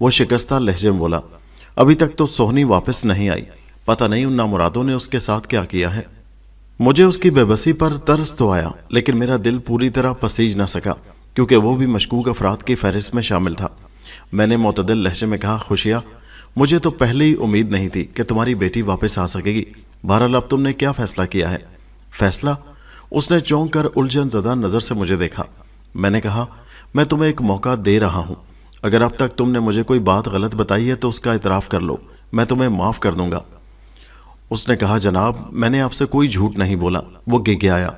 وہ شکستہ لہجے میں بولا، ابھی تک تو سوہنی واپس نہیں آئی، پتہ نہیں ان نامرادوں نے اس کے ساتھ کیا کیا ہے۔ مجھے اس کی بے بسی پر ترس تو آیا، لیکن میرا دل پوری طرح پسیج نہ سکا کیونکہ وہ بھی مشکوک افراد کی فہرست میں شامل تھا۔ میں نے معتدل لہجے میں کہا، خوشیہ، مجھے تو پہلے ہی امید نہیں تھی کہ تمہاری بیٹی واپس آ سکے گی۔ بہرحال اب تم نے کیا فیصلہ کیا ہے؟ فیصلہ؟ اس نے چونک کر الجھن زدہ نظر سے مجھے دیکھا۔ میں نے کہا، میں تمہیں ایک موقع دے رہا ہوں، اگر اب تک تم نے مجھے کوئی بات غلط بتائی ہے تو اس کا اعتراف کر لو، میں تمہیں معاف کر دوں گا۔ اس نے کہا، جناب، میں نے آپ سے کوئی جھوٹ نہیں بولا۔ وہ گگیایا۔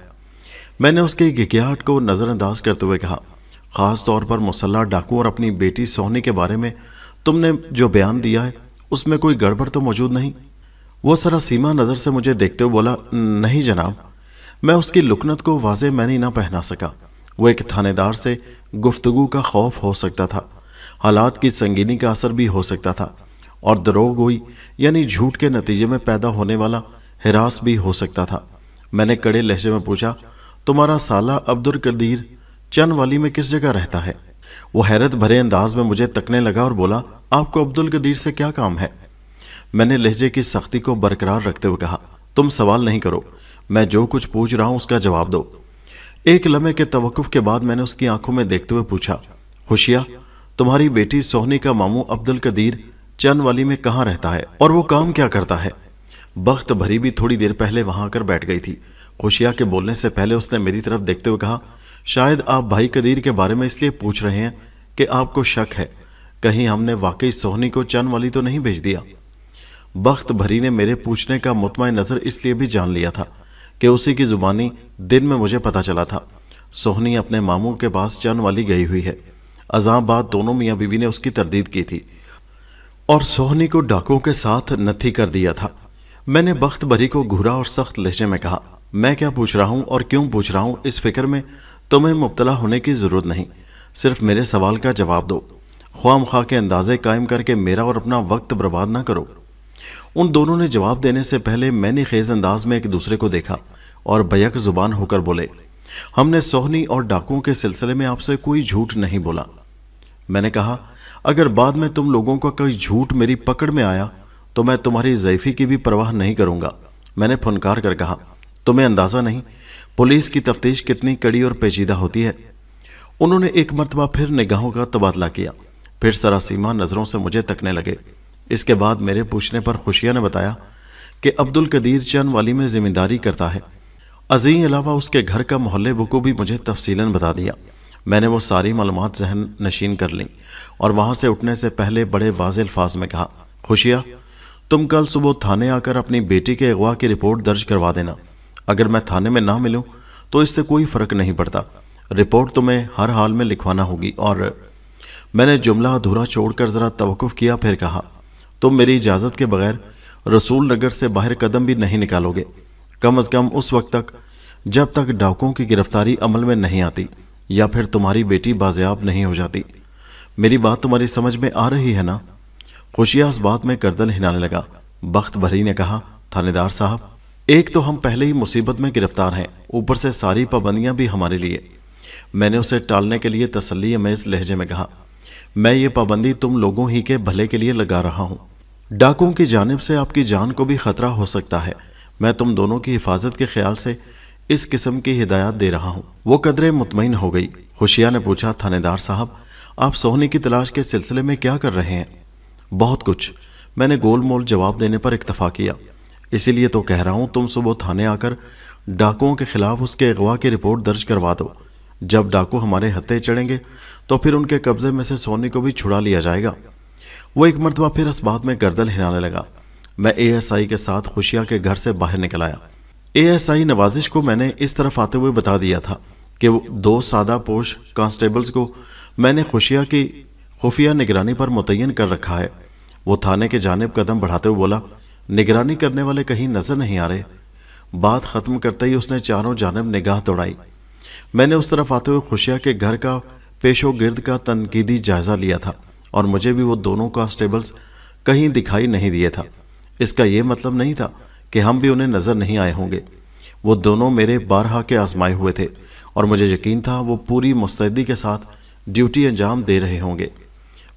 میں نے اس کی گگیاہٹ کو نظر انداز کرتے ہوئے کہا، خاص طور پر مسلح ڈاکو اور اپنی بیٹی سوہنی کے بارے میں تم نے جو بیان دیا ہے اس میں کوئی گڑبڑ تو موجود نہیں؟ وہ سراسیمہ نظر سے مجھے دیکھتے ہوئے بولا، نہیں جناب۔ میں اس کی لکنت کو واضح معنی نہ پہنا سکا۔ وہ ایک تھانے دار سے گفتگو کا خوف ہو سکتا تھا، حالات کی سنگینی کا اثر بھی ہو سکتا تھا، اور دروغ گوئی یعنی جھوٹ کے نتیجے میں پیدا ہونے والا ہراس بھی ہو سکتا تھا۔ میں نے کڑے لہجے میں پوچھا، تمہارا سالہ عبدالقدیر چن والی میں کس جگہ رہتا ہے؟ وہ حیرت بھرے انداز میں مجھے تکنے لگا اور بولا، آپ کو عبدالقدیر سے کیا کام ہے؟ میں نے لہجے کی سختی کو برقرار رکھتے ہوئے کہا، تم سوال نہیں کرو، میں جو کچھ پوچھ رہا ہوں اس کا جواب دو۔ ایک لمحے کے توقف کے بعد میں نے اس کی آنکھوں میں دیکھتے ہوئے پوچھا، خوشیہ، تمہاری بیٹی سوہنی کا ماموں عبدالقدیر چن والی میں کہاں رہتا ہے اور وہ کام کیا کرتا ہے؟ بخت بھری بھی تھوڑی دیر پہلے وہاں آ کر بیٹھ گئی تھی۔ خوشیہ کے بولنے سے پہلے اس نے میری طرف دیکھتے ہوئے کہا، شاید آپ بھائی قدیر کے بارے میں اس لیے پوچھ رہے ہیں کہ آپ کو شک ہے کہیں ہم نے واقعی سوہنی کو چن والی تو نہیں بھیج دیا۔ بخت بھری نے میرے پوچھنے کا مطمئن نظر اس لیے بھی جان لیا تھا کہ اسی کی زبانی دن میں مجھے پتا چلا تھا سوہنی اپنے ماموں کے پاس چن والی گئی ہوئی ہے۔ ازاں بعد دونوں میاں بیوی نے اس کی تردید کی تھی اور سوہنی کو ڈاکوں کے ساتھ نتھی کر دیا تھا۔ میں نے بخت بھری کو گھورا اور سخت لہجے میں کہا، میں کیا پوچھ رہا ہوں اور کیوں پوچھ رہا ہوں اس فکر میں تمہیں مبتلا ہونے کی ضرورت نہیں، صرف میرے سوال کا جواب دو۔ خواہ مخواہ کے اندازے قائم کر کے میرا اور اپنا وقت برباد نہ کرو۔ ان دونوں نے جواب دینے سے پہلے میں نے خیز انداز میں ایک دوسرے کو دیکھا اور بیک زبان ہو کر بولے، ہم نے سوہنی اور ڈاکوں کے سلسلے میں آپ سے کوئی جھوٹ نہیں بولا۔ میں نے کہا، اگر بعد میں تم لوگوں کا کوئی جھوٹ میری پکڑ میں آیا تو میں تمہاری ضعیفی کی بھی پرواہ نہیں کروں گا۔ میں نے پھنکار کر کہا، تمہیں اندازہ نہیں پولیس کی تفتیش کتنی کڑی اور پیچیدہ ہوتی ہے۔ انہوں نے ایک مرتبہ پھر نگاہوں کا تبادلہ کیا، پھر سراسیمہ نظروں سے مجھے تکنے لگے۔ اس کے بعد میرے پوچھنے پر خوشیہ نے بتایا کہ عبدالقدیر چن والی میں ذمہ داری کرتا ہے۔ ازیں علاوہ اس کے گھر کا محلے کو بھی مجھے تفصیلاً بتا دیا۔ میں نے وہ ساری معلومات ذہن نشین کر لیں اور وہاں سے اٹھنے سے پہلے بڑے واضح الفاظ میں کہا، خوشیہ، تم کل صبح تھانے آ کر اپنی بیٹی کے اغوا کی رپورٹ درج کروا دینا۔ اگر میں تھانے میں نہ ملوں تو اس سے کوئی فرق نہیں پڑتا، رپورٹ تمہیں ہر حال میں لکھوانا ہوگی۔ اور میں نے جملہ ادھورا چھوڑ کر ذرا توقف کیا، پھر کہا، تم میری اجازت کے بغیر رسول نگر سے باہر قدم بھی نہیں نکالو گے، کم از کم اس وقت تک جب تک ڈاکوں کی گرفتاری عمل میں نہیں آتی یا پھر تمہاری بیٹی بازیاب نہیں ہو جاتی۔ میری بات تمہاری سمجھ میں آ رہی ہے نا؟ خوشیہ اس بات میں گردن ہلانے لگا۔ بخت بھری نے کہا، تھانے دار صاحب، ایک تو ہم پہلے ہی مصیبت میں گرفتار ہیں، اوپر سے ساری پابندیاں بھی ہمارے لیے۔ میں نے اسے ٹالنے کے لیے تسلی امیز لہجے میں کہا، میں یہ پابندی تم لوگوں ہی کے بھلے کے لیے لگا رہا ہوں۔ ڈاکوں کی جانب سے آپ کی جان کو بھی خطرہ ہو سکتا ہے، میں تم دونوں کی حفاظت کے خیال سے اس قسم کی ہدایات دے رہا ہوں۔ وہ قدرے مطمئن ہو گئی۔ خوشیہ نے پوچھا، تھانے دار صاحب، آپ سوہنی کی تلاش کے سلسلے میں کیا کر رہے ہیں؟ بہت کچھ، میں نے گول مول جواب دینے پر اکتفا کیا۔ اسی لیے تو کہہ رہا ہوں تم صبح تھانے آ کر ڈاکوؤں کے خلاف اس کے اغوا کی رپورٹ درج کروا دو۔ جب ڈاکو ہمارے ہتھے چڑھیں گے تو پھر ان کے قبضے میں سے سوہنی کو بھی چھڑا لیا جائے گا۔ وہ ایک مرتبہ پھر اس بات میں گردن ہلانے لگا۔ میں اے ایس آئی کے ساتھ خوشیہ کے گھر سے باہر نکل آیا۔ اے ایس آئی نوازش کو میں نے اس طرف آتے ہوئے بتا دیا تھا کہ وہ 2 سادہ پوش کانسٹیبلز کو میں نے خوشیہ کی خفیہ نگرانی پر متعین کر رکھا ہے۔ وہ تھانے کے جانب قدم بڑھاتے ہوئے بولا، نگرانی کرنے والے کہیں نظر نہیں آ رہے؟ بات ختم کرتے ہی اس نے چاروں جانب نگاہ دوڑائی۔ میں نے اس طرف آتے ہوئے خوشیہ کے گھر کا پیش و گرد کا تنقیدی جائزہ لیا تھا اور مجھے بھی وہ دونوں کانسٹیبلز کہیں دکھائی نہیں دیے تھا۔ اس کا یہ مطلب نہیں تھا کہ ہم بھی انہیں نظر نہیں آئے ہوں گے۔ وہ دونوں میرے بارہا کے آزمائے ہوئے تھے اور مجھے یقین تھا وہ پوری مستعدی کے ساتھ ڈیوٹی انجام دے رہے ہوں گے۔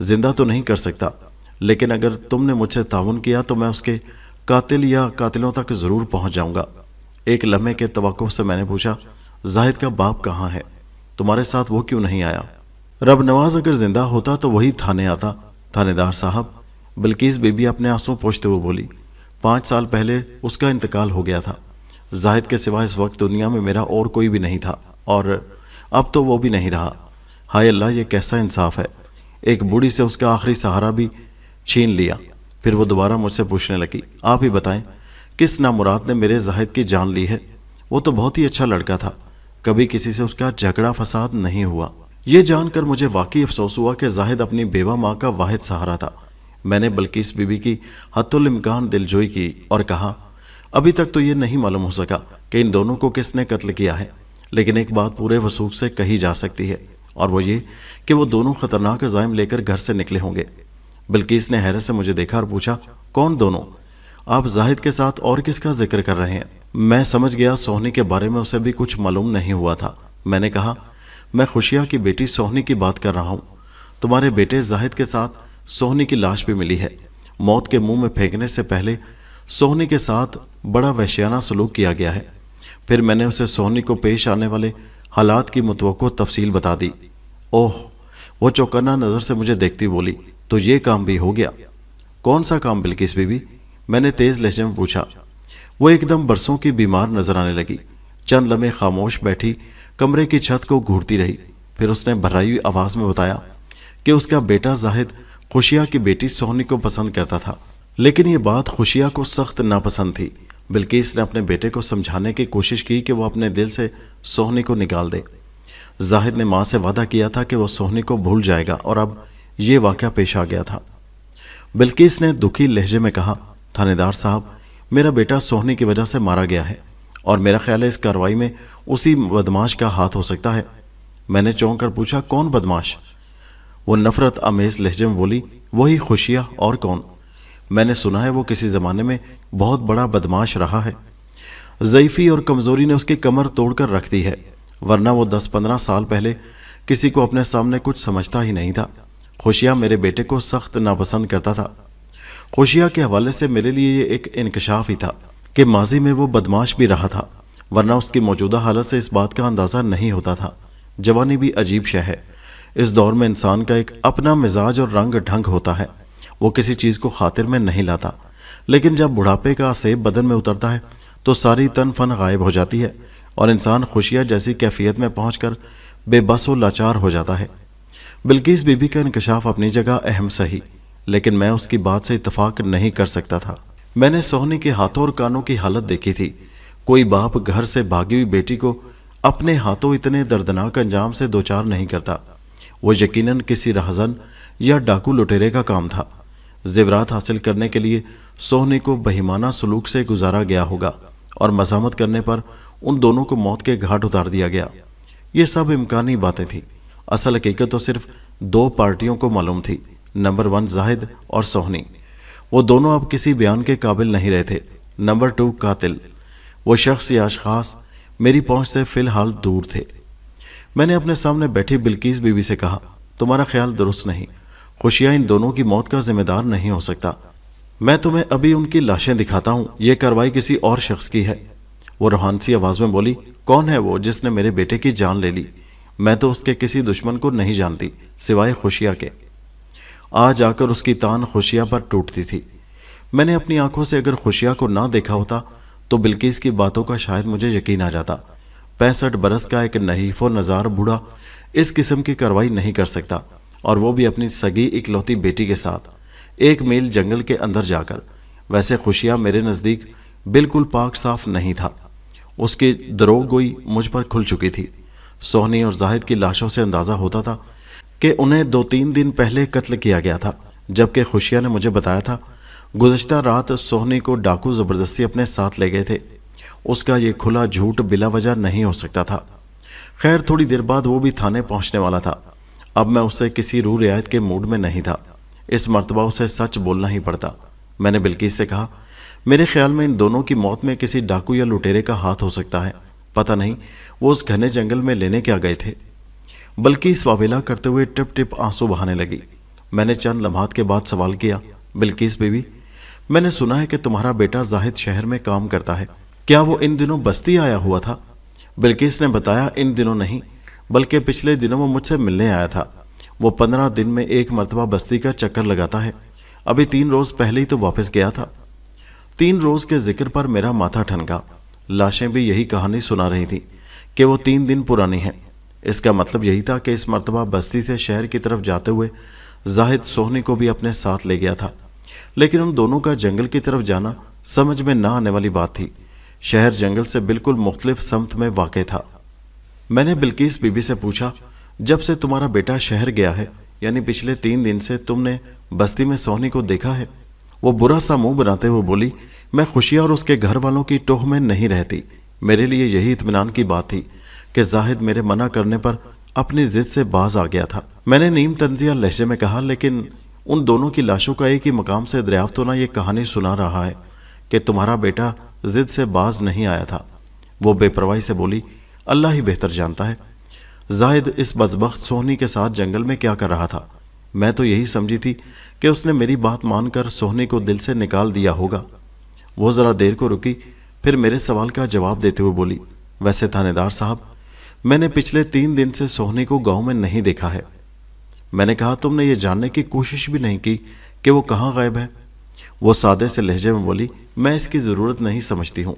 زندہ تو نہیں کر سکتا، لیکن اگر تم نے مجھ سے تعاون کیا تو میں اس کے قاتل یا قاتلوں تک ضرور پہنچ جاؤں گا۔ ایک لمحے کے توقف سے میں نے پوچھا، زاہد کا باپ کہاں ہے؟ تمہارے ساتھ وہ کیوں نہیں آیا؟ رب نواز اگر زندہ ہوتا تو وہی تھانے آتا۔ تھانے دار صاحب، بلقیس بی بی اپنے آنسو پوچھتے ہوئے بولی، 5 سال پہلے اس کا انتقال ہو گیا تھا۔ زاہد کے سوا اس وقت دنیا میں میرا اور کوئی بھی نہیں تھا، اور اب تو وہ بھی نہیں رہا۔ ہائے اللہ، یہ کیسا انصاف ہے! ایک بوڑھی سے اس کا آخری سہارا بھی چھین لیا۔ پھر وہ دوبارہ مجھ سے پوچھنے لگی، آپ ہی بتائیں کس نامراد نے میرے زاہد کی جان لی ہے؟ وہ تو بہت ہی اچھا لڑکا تھا، کبھی کسی سے اس کا جھگڑا فساد نہیں ہوا۔ یہ جان کر مجھے واقعی افسوس ہوا کہ زاہد اپنی بیوہ ماں کا واحد سہارا تھا۔ میں نے بلقیس بی بی کی حتی الامکان دلجوئی کی اور کہا، ابھی تک تو یہ نہیں معلوم ہو سکا کہ ان دونوں کو کس نے قتل کیا ہے، لیکن ایک بات پورے وثوق سے کہی جا سکتی ہے، اور وہ یہ کہ وہ دونوں خطرناک عزائم لے کر گھر سے نکلے ہوں گے۔ بلقیس نے حیرت سے مجھے دیکھا اور پوچھا، کون دونوں؟ آپ زاہد کے ساتھ اور کس کا ذکر کر رہے ہیں؟ میں سمجھ گیا سوہنی کے بارے میں اسے بھی کچھ معلوم نہیں ہوا تھا۔ میں نے کہا، میں خوشیہ کی بیٹی سوہنی کی بات کر رہا ہوں۔ تمہارے بیٹے زاہد کے ساتھ سوہنی کی لاش بھی ملی ہے۔ موت کے منہ میں پھینکنے سے پہلے سوہنی کے ساتھ بڑا وحشیانہ سلوک کیا گیا ہے۔ پھر میں نے اسے سوہنی کو پیش آنے والے حالات کی متوقع تفصیل بتا دی۔ اوہ! وہ چوکنا نظر سے مجھے دیکھتی بولی، تو یہ کام بھی ہو گیا؟ کون سا کام بلقیس بی بی؟ میں نے تیز لہجے میں پوچھا۔ وہ ایک دم برسوں کی بیمار نظر آنے لگی۔ چند لمحے خاموش بیٹھی کمرے کی چھت کو گھورتی رہی، پھر اس نے بھرائی ہوئی آواز میں بتایا کہ اس کا بیٹا زاہد خوشیہ کی بیٹی سوہنی کو پسند کرتا تھا، لیکن یہ بات خوشیہ کو سخت ناپسند تھی۔ بلقیس نے اپنے بیٹے کو سمجھانے کی کوشش کی کہ وہ اپنے دل سے سوہنی کو نکال دے۔ زاہد نے ماں سے وعدہ کیا تھا کہ وہ سوہنی کو بھول جائے گا، اور اب یہ واقعہ پیش آ گیا تھا۔ بلقیس نے دکھی لہجے میں کہا، تھانے دار صاحب، میرا بیٹا سوہنی کی وجہ سے مارا گیا ہے، اور میرا خیال ہے اس کارروائی میں اسی بدماش کا ہاتھ ہو سکتا ہے۔ میں نے چونک کر پوچھا، کون بدماش؟ وہ نفرت آمیز لہجے میں بولی، وہی خوشیہ، اور کون؟ میں نے سنا ہے وہ کسی زمانے میں بہت بڑا بدماش رہا ہے۔ ضعیفی اور کمزوری نے اس کی کمر توڑ کر رکھ دی ہے، ورنہ وہ 10-15 سال پہلے کسی کو اپنے سامنے کچھ سمجھتا ہی نہیں تھا۔ خوشیہ میرے بیٹے کو سخت ناپسند کرتا تھا۔ خوشیہ کے حوالے سے میرے لیے یہ ایک انکشاف ہی تھا کہ ماضی میں وہ بدماش بھی رہا تھا، ورنہ اس کی موجودہ حالت سے اس بات کا اندازہ نہیں ہوتا تھا۔ جوانی بھی عجیب شے ہے۔ اس دور میں انسان کا ایک اپنا مزاج اور رنگ ڈھنگ ہوتا ہے، وہ کسی چیز کو خاطر میں نہیں لاتا، لیکن جب بڑھاپے کا عصیب بدن میں اترتا ہے تو ساری تن فن غائب ہو جاتی ہے، اور انسان خوشیہ جیسی کیفیت میں پہنچ کر بے بس و لاچار ہو جاتا ہے۔ بلقیس بی بی کا انکشاف اپنی جگہ اہم صحیح، لیکن میں اس کی بات سے اتفاق نہیں کر سکتا تھا۔ میں نے سوہنی کے ہاتھوں اور کانوں کی حالت دیکھی تھی۔ کوئی باپ گھر سے بھاگی ہوئی بیٹی کو اپنے ہاتھوں اتنے دردناک انجام سے دوچار نہیں کرتا۔ وہ یقیناً کسی رہزن یا ڈاکو لٹیرے کا کام تھا۔ زیورات حاصل کرنے کے لیے سوہنی کو بہیمانہ سلوک سے گزارا گیا ہوگا، اور مزاحمت کرنے پر ان دونوں کو موت کے گھاٹ اتار دیا گیا۔ یہ سب امکانی باتیں تھیں۔ اصل حقیقت تو صرف 2 پارٹیوں کو معلوم تھی، نمبر 1 زاہد اور سوہنی۔ وہ دونوں اب کسی بیان کے قابل نہیں رہے تھے۔ نمبر 2 قاتل۔ وہ شخص یا اشخاص میری پہنچ سے فی الحال دور تھے۔ میں نے اپنے سامنے بیٹھی بلقیس بی بی سے کہا، تمہارا خیال درست نہیں، خوشیہ ان دونوں کی موت کا ذمہ دار نہیں ہو سکتا۔ میں تمہیں ابھی ان کی لاشیں دکھاتا ہوں، یہ کارروائی کسی اور شخص کی ہے۔ وہ روحانسی آواز میں بولی، کون ہے وہ جس نے میرے بیٹے کی جان لے لی؟ میں تو اس کے کسی دشمن کو نہیں جانتی سوائے خوشیہ کے۔ آج آ کر اس کی تان خوشیہ پر ٹوٹتی تھی۔ میں نے اپنی آنکھوں سے اگر خوشیہ کو نہ دیکھا ہوتا تو بلقیس کی باتوں کا شاید مجھے یقین آ جاتا۔ 65 برس کا ایک نحیف و نزار بوڑھا اس قسم کی کارروائی نہیں کر سکتا، اور وہ بھی اپنی سگی اکلوتی بیٹی کے ساتھ 1 میل جنگل کے اندر جا کر۔ ویسے خوشیہ میرے نزدیک بالکل پاک صاف نہیں تھا۔ اس کی دروغ گوئی مجھ پر کھل چکی تھی۔ سوہنی اور زاہد کی لاشوں سے اندازہ ہوتا تھا کہ انہیں 2-3 دن پہلے قتل کیا گیا تھا، جبکہ خوشیہ نے مجھے بتایا تھا گزشتہ رات سوہنی کو ڈاکو زبردستی اپنے ساتھ لے گئے تھے۔ اس کا یہ کھلا جھوٹ بلا وجہ نہیں ہو سکتا تھا۔ خیر، تھوڑی دیر بعد وہ بھی تھانے پہنچنے والا تھا۔ اب میں اسے کسی روح رعایت کے موڈ میں نہیں تھا۔ اس مرتبہ اسے سچ بولنا ہی پڑتا۔ میں نے بلقیس سے کہا، میرے خیال میں ان دونوں کی موت میں کسی ڈاکو یا لٹیرے کا ہاتھ ہو سکتا ہے۔ پتہ نہیں وہ اس گھنے جنگل میں لینے کیا گئے تھے۔ بلقیس واویلا کرتے ہوئے ٹپ ٹپ آنسو بہانے لگی۔ میں نے چند لمحات کے بعد سوال کیا، بلقیس بیوی، میں نے سنا ہے کہ تمہارا بیٹا زاہد شہر میں کام کرتا ہے، کیا وہ ان دنوں بستی آیا ہوا تھا؟ بلقیس نے بتایا، ان دنوں نہیں بلکہ پچھلے دنوں وہ مجھ سے ملنے آیا تھا۔ وہ 15 دن میں ایک مرتبہ بستی کا چکر لگاتا ہے، ابھی 3 روز پہلے ہی تو واپس گیا تھا۔ 3 روز کے ذکر پر میرا ماتھا ٹھنکا۔ لاشیں بھی یہی کہانی سنا رہی تھیں کہ وہ 3 دن پرانی ہے۔ اس کا مطلب یہی تھا کہ اس مرتبہ بستی سے شہر کی طرف جاتے ہوئے زاہد سوہنی کو بھی اپنے ساتھ لے گیا تھا، لیکن ان دونوں کا جنگل کی طرف جانا سمجھ میں نہ آنے والی بات تھی۔ شہر جنگل سے بالکل مختلف سمت میں واقع تھا۔ میں نے بلقیس بی بی سے پوچھا، جب سے تمہارا بیٹا شہر گیا ہے، یعنی پچھلے 3 دن سے تم نے بستی میں سوہنی کو دیکھا ہے؟ وہ برا سا منہ بناتے ہوئے بولی، میں خوشیہ اور اس کے گھر والوں کی ٹوہ میں نہیں رہتی۔ میرے لیے یہی اطمینان کی بات تھی کہ زاہد میرے منع کرنے پر اپنی ضد سے باز آ گیا تھا۔ میں نے نیم طنزیہ لہجے میں کہا، لیکن ان دونوں کی لاشوں کا ایک ہی مقام سے دریافت ہونا یہ کہانی سنا رہا ہے کہ تمہارا بیٹا ضد سے باز نہیں آیا تھا۔ وہ بے پرواہی سے بولی، اللہ ہی بہتر جانتا ہے۔ زاہد اس بدبخت سوہنی کے ساتھ جنگل میں کیا کر رہا تھا؟ میں تو یہی سمجھی تھی کہ اس نے میری بات مان کر سوہنی کو دل سے نکال دیا ہوگا۔ وہ ذرا دیر کو رکی، پھر میرے سوال کا جواب دیتے ہوئے بولی، ویسے تھانے دار صاحب، میں نے پچھلے 3 دن سے سوہنی کو گاؤں میں نہیں دیکھا ہے۔ میں نے کہا، تم نے یہ جاننے کی کوشش بھی نہیں کی کہ وہ کہاں غائب ہے؟ وہ سادے سے لہجے میں بولی، میں اس کی ضرورت نہیں سمجھتی ہوں،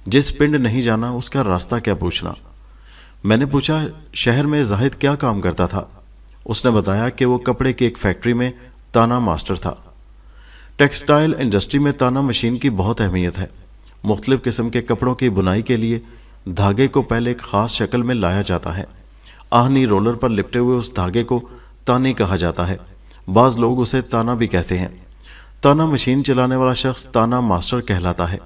جس پنڈ نہیں جانا اس کا راستہ کیا پوچھنا۔ میں نے پوچھا، شہر میں زاہد کیا کام کرتا تھا؟ اس نے بتایا کہ وہ کپڑے کی ایک فیکٹری میں تانا ماسٹر تھا۔ ٹیکسٹائل انڈسٹری میں تانا مشین کی بہت اہمیت ہے۔ مختلف قسم کے کپڑوں کی بنائی کے لیے دھاگے کو پہلے ایک خاص شکل میں لایا جاتا ہے۔ آہنی رولر پر لپٹے ہوئے اس دھاگے کو تانی کہا جاتا ہے، بعض لوگ اسے تانا بھی کہتے ہیں۔ تانا مشین چلانے والا شخص تانا ماسٹر کہلاتا ہے۔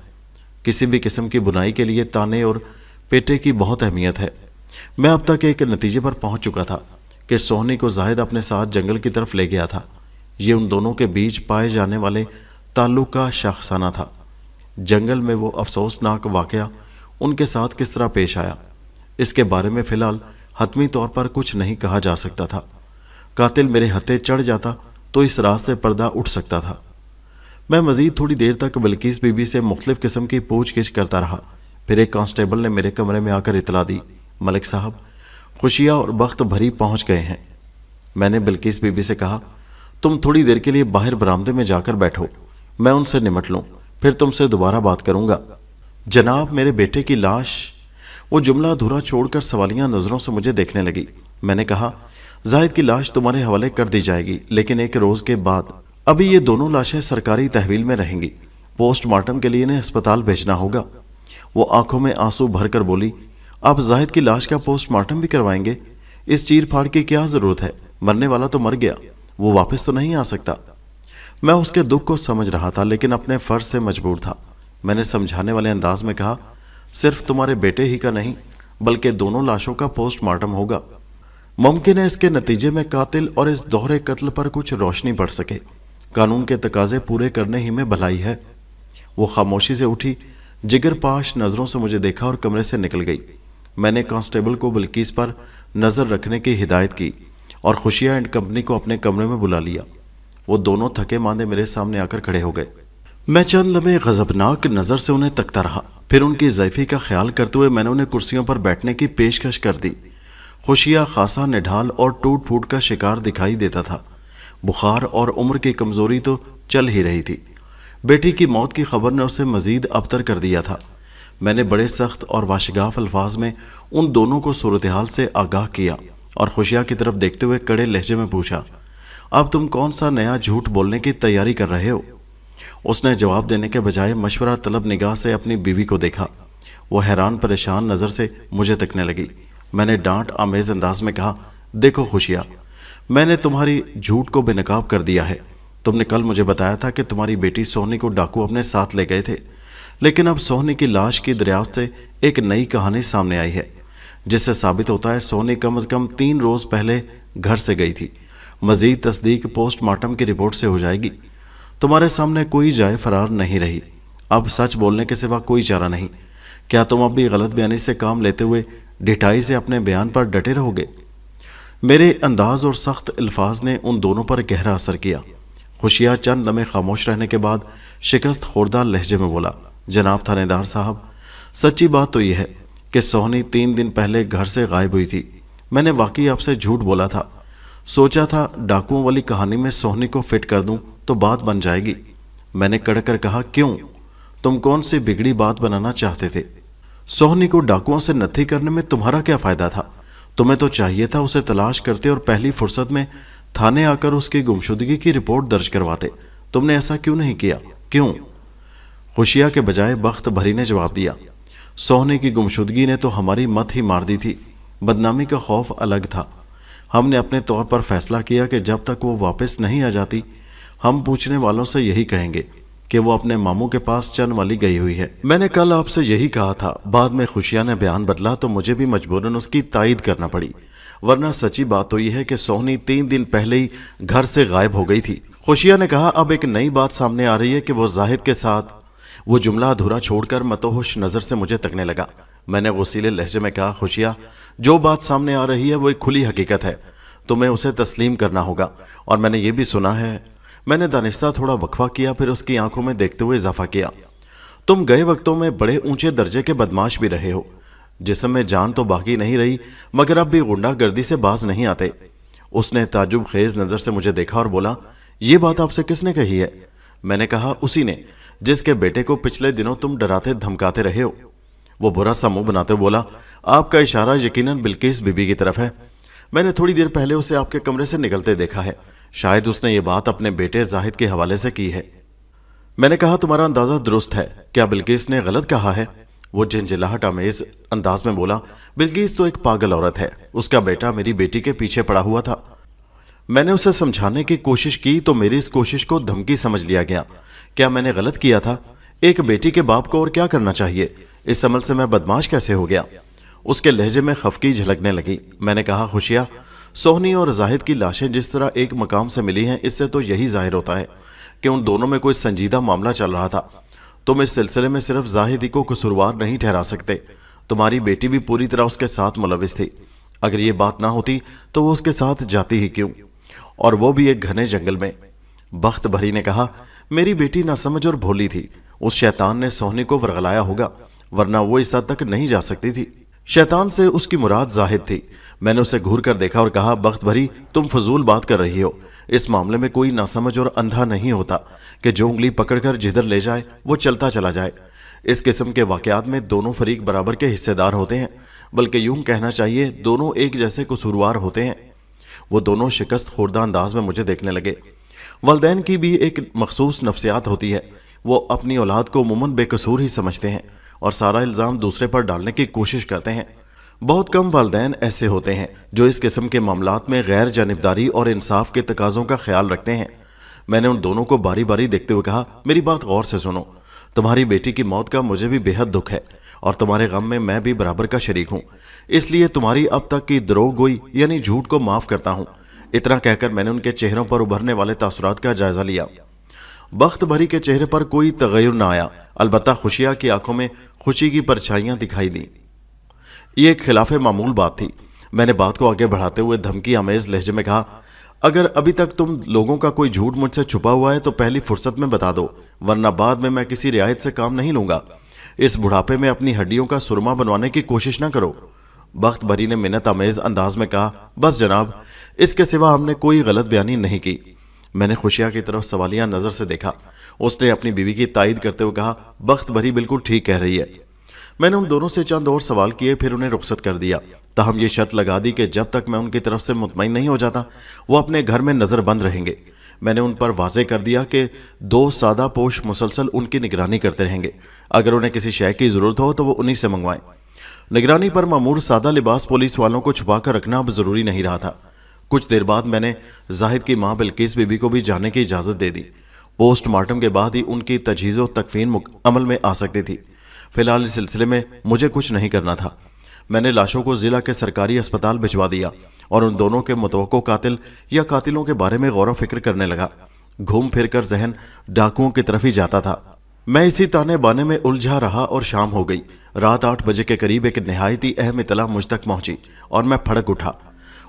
کسی بھی قسم کی بنائی کے لیے تانے اور پیٹے کی بہت اہمیت ہے۔ میں اب تک ایک نتیجے پر پہنچ چکا تھا کہ سوہنی کو زاہد اپنے ساتھ جنگل کی طرف لے گیا تھا۔ یہ ان دونوں کے بیچ پائے جانے والے تعلق کا شاخسانہ تھا۔ جنگل میں وہ افسوسناک واقعہ ان کے ساتھ کس طرح پیش آیا، اس کے بارے میں فی الحال حتمی طور پر کچھ نہیں کہا جا سکتا تھا۔ قاتل میرے ہتھے چڑھ جاتا تو اس راز سے پردہ اٹھ سکتا تھا۔ میں مزید تھوڑی دیر تک بلقیس بی بی سے مختلف قسم کی پوچھ گچھ کرتا رہا۔ پھر ایک کانسٹیبل نے میرے کمرے میں آ کر اطلاع دی، ملک صاحب، خوشیہ اور بخت بھری پہنچ گئے ہیں۔ میں نے بلقیس بی بی سے کہا، تم تھوڑی دیر کے لیے باہر برآمدے میں جا کر بیٹھو، میں ان سے نمٹ لوں، پھر تم سے دوبارہ بات کروں گا۔ جناب، میرے بیٹے کی لاش۔ وہ جملہ ادھورا چھوڑ کر سوالیہ نظروں سے مجھے دیکھنے لگی۔ میں نے کہا، زاہد کی لاش تمہارے حوالے کر دی جائے گی، لیکن 1 روز کے بعد۔ ابھی یہ دونوں لاشیں سرکاری تحویل میں رہیں گی، پوسٹ مارٹم کے لیے انہیں ہسپتال بھیجنا ہوگا۔ وہ آنکھوں میں آنسو بھر کر بولی، آپ زاہد کی لاش کا پوسٹ مارٹم بھی کروائیں گے؟ اس چیر پھاڑ کی کیا ضرورت ہے؟ مرنے والا تو مر گیا، وہ واپس تو نہیں آ سکتا۔ میں اس کے دکھ کو سمجھ رہا تھا، لیکن اپنے فرض سے مجبور تھا۔ میں نے سمجھانے والے انداز میں کہا، صرف تمہارے بیٹے ہی کا نہیں بلکہ دونوں لاشوں کا پوسٹ مارٹم ہوگا۔ ممکن ہے اس کے نتیجے میں قاتل اور اس دوہرے قتل پر کچھ روشنی پڑ سکے۔ قانون کے تقاضے پورے کرنے ہی میں بھلائی ہے۔ وہ خاموشی سے اٹھی، جگر پاش نظروں سے مجھے دیکھا اور کمرے سے نکل گئی۔ میں نے کانسٹیبل کو بلقیس پر نظر رکھنے کی ہدایت کی اور خوشیہ اینڈ کمپنی کو اپنے کمرے میں بلا لیا۔ وہ دونوں تھکے ماندے میرے سامنے آ کر کھڑے ہو گئے۔ میں چند لمحے غضبناک نظر سے انہیں تکتا رہا، پھر ان کی ضعیفی کا خیال کرتے ہوئے میں نے انہیں کرسیوں پر بیٹھنے کی پیشکش کر دی۔ خوشیہ خاصا نڈھال اور ٹوٹ پھوٹ کا شکار دکھائی دیتا تھا۔ بخار اور عمر کی کمزوری تو چل ہی رہی تھی۔ بیٹی کی موت کی خبر نے اسے مزید ابتر کر دیا تھا۔ میں نے بڑے سخت اور واشگاف الفاظ میں ان دونوں کو صورتحال سے آگاہ کیا اور خوشیہ کی طرف دیکھتے ہوئے کڑے لہجے میں پوچھا، اب تم کون سا نیا جھوٹ بولنے کی تیاری کر رہے ہو؟ اس نے جواب دینے کے بجائے مشورہ طلب نگاہ سے اپنی بیوی کو دیکھا۔ وہ حیران پریشان نظر سے مجھے تکنے لگی۔ میں نے ڈانٹ آمیز انداز میں کہا، دیکھو خوشیہ، میں نے تمہاری جھوٹ کو بے نقاب کر دیا ہے۔ تم نے کل مجھے بتایا تھا کہ تمہاری بیٹی سوہنی کو ڈاکو اپنے ساتھ لے گئے تھے، لیکن اب سوہنی کی لاش کی دریافت سے ایک نئی کہانی سامنے آئی ہے، جس سے ثابت ہوتا ہے سوہنی کم از کم 3 روز پہلے گھر سے گئی تھی۔ مزید تصدیق پوسٹ مارٹم کی رپورٹ سے ہو جائے گی۔ تمہارے سامنے کوئی جائے فرار نہیں رہی، اب سچ بولنے کے سوا کوئی چارہ نہیں۔ کیا تم اب بھی غلط بیانی سے کام لیتے ہوئے ڈھٹائی سے اپنے بیان پر ڈٹے رہو گے؟ میرے انداز اور سخت الفاظ نے ان دونوں پر گہرا اثر کیا۔ خوشیہ چند لمحے خاموش رہنے کے بعد شکست خوردہ لہجے میں بولا، جناب تھانے دار صاحب، سچی بات تو یہ ہے کہ سوہنی 3 دن پہلے گھر سے غائب ہوئی تھی۔ میں نے واقعی آپ سے جھوٹ بولا تھا، سوچا تھا ڈاکوؤں والی کہانی میں سوہنی کو فٹ کر دوں تو بات بن جائے گی۔ میں نے کڑک کر کہا، کیوں؟ تم کون سی بگڑی بات بنانا چاہتے تھے؟ سوہنی کو ڈاکوؤں سے نتھی کرنے میں تمہارا کیا فائدہ تھا؟ تمہیں تو چاہیے تھا اسے تلاش کرتے اور پہلی فرصت میں تھانے آ کر اس کی گمشدگی کی رپورٹ درج کرواتے۔ تم نے ایسا کیوں نہیں کیا؟ کیوں؟ خوشیہ کے بجائے بخت بھری نے جواب دیا، سوہنی کی گمشدگی نے تو ہماری مت ہی مار دی تھی۔ بدنامی کا خوف الگ تھا۔ ہم نے اپنے طور پر فیصلہ کیا کہ جب تک وہ واپس نہیں آ جاتی، ہم پوچھنے والوں سے یہی کہیں گے کہ وہ اپنے ماموں کے پاس چن والی گئی ہوئی ہے۔ میں نے کل آپ سے یہی کہا تھا۔ بعد میں خوشیہ نے بیان بدلا تو مجھے بھی مجبوراً اس کی تائید کرنا پڑی، ورنہ سچی بات تو یہ ہے کہ سوہنی 3 دن پہلے ہی گھر سے غائب ہو گئی تھی۔ خوشیہ نے کہا، اب ایک نئی بات سامنے آ رہی ہے کہ وہ زاہد کے ساتھ۔ وہ جملہ ادھورا چھوڑ کر متوحش نظر سے مجھے تکنے لگا۔ میں نے غصیلے لہجے میں کہا، خوشیہ، جو بات سامنے آ رہی ہے وہ ایک کھلی حقیقت ہے، تمہیں اسے تسلیم کرنا ہوگا۔ اور میں نے یہ بھی سنا ہے۔ میں نے دانستہ تھوڑا وقفہ کیا، پھر اس کی آنکھوں میں دیکھتے ہوئے اضافہ کیا، تم گئے وقتوں میں بڑے اونچے درجے کے بدماش بھی رہے ہو۔ جسم میں جان تو باقی نہیں رہی، مگر اب بھی غنڈہ گردی سے باز نہیں آتے۔ اس نے تعجب خیز نظر سے مجھے دیکھا اور بولا، یہ بات آپ سے کس نے کہی ہے؟ میں نے کہا، اسی نے جس کے بیٹے کو پچھلے دنوں تم ڈراتے دھمکاتے رہے ہو۔ وہ برا سا منہ بناتے بولا، آپ کا اشارہ یقیناً بلقیس بی بی کی طرف ہے۔ میں نے تھوڑی دیر پہلے اسے آپ کے کمرے سے نکلتے دیکھا ہے، شاید اس نے یہ بات اپنے بیٹے زاہد کے حوالے سے کی ہے۔ میں نے کہا، تمہارا اندازہ درست ہے، کیا بلقیس نے غلط کہا ہے؟ وہ جھنجھلاہٹ آمیز انداز میں بولا، بلقیس تو ایک پاگل عورت ہے، اس کا بیٹا میری بیٹی کے پیچھے پڑا ہوا تھا۔ میں نے اسے سمجھانے کی کوشش کی تو میری اس کوشش کو دھمکی سمجھ لیا گیا۔ کیا میں نے غلط کیا تھا؟ ایک بیٹی کے باپ کو اور کیا کرنا چاہیے؟ اس عمل سے میں بدماش کیسے ہو گیا؟ اس کے لہجے میں خفگی جھلکنے لگی۔ میں نے کہا، خوشیہ، سوہنی اور زاہد کی لاشیں جس طرح ایک مقام سے ملی ہیں، اس سے تو یہی ظاہر ہوتا ہے کہ ان دونوں میں کوئی سنجیدہ معاملہ چل رہا تھا۔ تم اس سلسلے میں صرف زاہد ہی کو قصوروار نہیں ٹھہرا سکتے، تمہاری بیٹی بھی پوری طرح اس کے ساتھ ملوث تھی۔ اگر یہ بات نہ ہوتی تو وہ اس کے ساتھ جاتی ہی کیوں، اور وہ بھی ایک گھنے جنگل میں؟ بخت بھری نے کہا، میری بیٹی ناسمجھ اور بھولی تھی، اس شیطان نے سوہنی کو ورغلایا ہوگا، ورنہ وہ اس حد تک نہیں جا سکتی تھی۔ شیطان سے اس کی مراد زاہد تھی۔ میں نے اسے گھور کر دیکھا اور کہا، بخت بھری، تم فضول بات کر رہی ہو۔ اس معاملے میں کوئی ناسمجھ اور اندھا نہیں ہوتا کہ جو انگلی پکڑ کر جدھر لے جائے وہ چلتا چلا جائے۔ اس قسم کے واقعات میں دونوں فریق برابر کے حصے دار ہوتے ہیں، بلکہ یوں کہنا چاہیے دونوں ایک جیسے قصوروار ہوتے ہیں۔ وہ دونوں شکست خوردہ انداز میں مجھے دیکھنے لگے۔ والدین کی بھی ایک مخصوص نفسیات ہوتی ہے، وہ اپنی اولاد کو عموماً بے قصور ہی سمجھتے ہیں اور سارا الزام دوسرے پر ڈالنے کی کوشش کرتے ہیں۔ بہت کم والدین ایسے ہوتے ہیں جو اس قسم کے معاملات میں غیر جانبداری اور انصاف کے تقاضوں کا خیال رکھتے ہیں۔ میں نے ان دونوں کو باری باری دیکھتے ہوئے کہا، میری بات غور سے سنو، تمہاری بیٹی کی موت کا مجھے بھی بے حد دکھ ہے اور تمہارے غم میں بھی برابر کا شریک ہوں، اس لیے تمہاری اب تک کی دروغ گوئی یعنی جھوٹ کو معاف کرتا ہوں۔ اتنا کہہ کر میں نے ان کے چہروں پر ابھرنے والے تاثرات کا جائزہ لیا۔ بخت بھری کے چہرے پر کوئی تغیر نہ آیا، البتہ خوشیہ کی آنکھوں میں خوشی کی پرچھائیاں دکھائی دیں۔ یہ ایک خلاف معمول بات تھی۔ میں نے بات کو آگے بڑھاتے ہوئے دھمکی آمیز لہجے میں کہا، اگر ابھی تک تم لوگوں کا کوئی جھوٹ مجھ سے چھپا ہوا ہے تو پہلی فرصت میں بتا دو، ورنہ بعد میں کسی رعایت سے کام نہیں لوں گا۔ اس بڑھاپے میں اپنی ہڈیوں کا سرما بنوانے کی کوشش نہ کرو۔ بخت بھری نے منت آمیز انداز میں کہا، بس جناب، اس کے سوا ہم نے کوئی غلط بیانی نہیں کی۔ میں نے خوشیہ کی طرف سوالیہ نظر سے دیکھا۔ اس نے اپنی بیوی کی تائید کرتے ہوئے کہا، بخت بھری بالکل ٹھیک کہہ رہی ہے۔ میں نے ان دونوں سے چند اور سوال کیے، پھر انہیں رخصت کر دیا، تاہم یہ شرط لگا دی کہ جب تک میں ان کی طرف سے مطمئن نہیں ہو جاتا وہ اپنے گھر میں نظر بند رہیں گے۔ میں نے ان پر واضح کر دیا کہ 2 سادہ پوش مسلسل ان کی نگرانی کرتے رہیں گے، اگر انہیں کسی شے کی ضرورت ہو تو وہ انہی سے منگوائیں۔ نگرانی پر مامور سادہ لباس پولیس والوں کو چھپا کر رکھنا اب ضروری نہیں رہا تھا۔ کچھ دیر بعد میں نے زاہد کی ماں بلقیس بی بی کو بھی جانے کی اجازت دے دی۔ پوسٹ مارٹم کے بعد ہی ان کی تجہیز و تکفین عمل میں آ سکتی تھی۔ فی الحال اس سلسلے میں مجھے کچھ نہیں کرنا تھا۔ میں نے لاشوں کو ضلع کے سرکاری اسپتال بھجوا دیا اور ان دونوں کے متوقع قاتل یا قاتلوں کے بارے میں غور و فکر کرنے لگا۔ گھوم پھر کر ذہن ڈاکوؤں کی طرف ہی جاتا تھا۔ میں اسی تانے بانے میں الجھا رہا اور شام ہو گئی۔ رات 8 بجے کے قریب ایک نہایت ہی اہم اطلاع مجھ تک پہنچی اور میں پھڑک اٹھا۔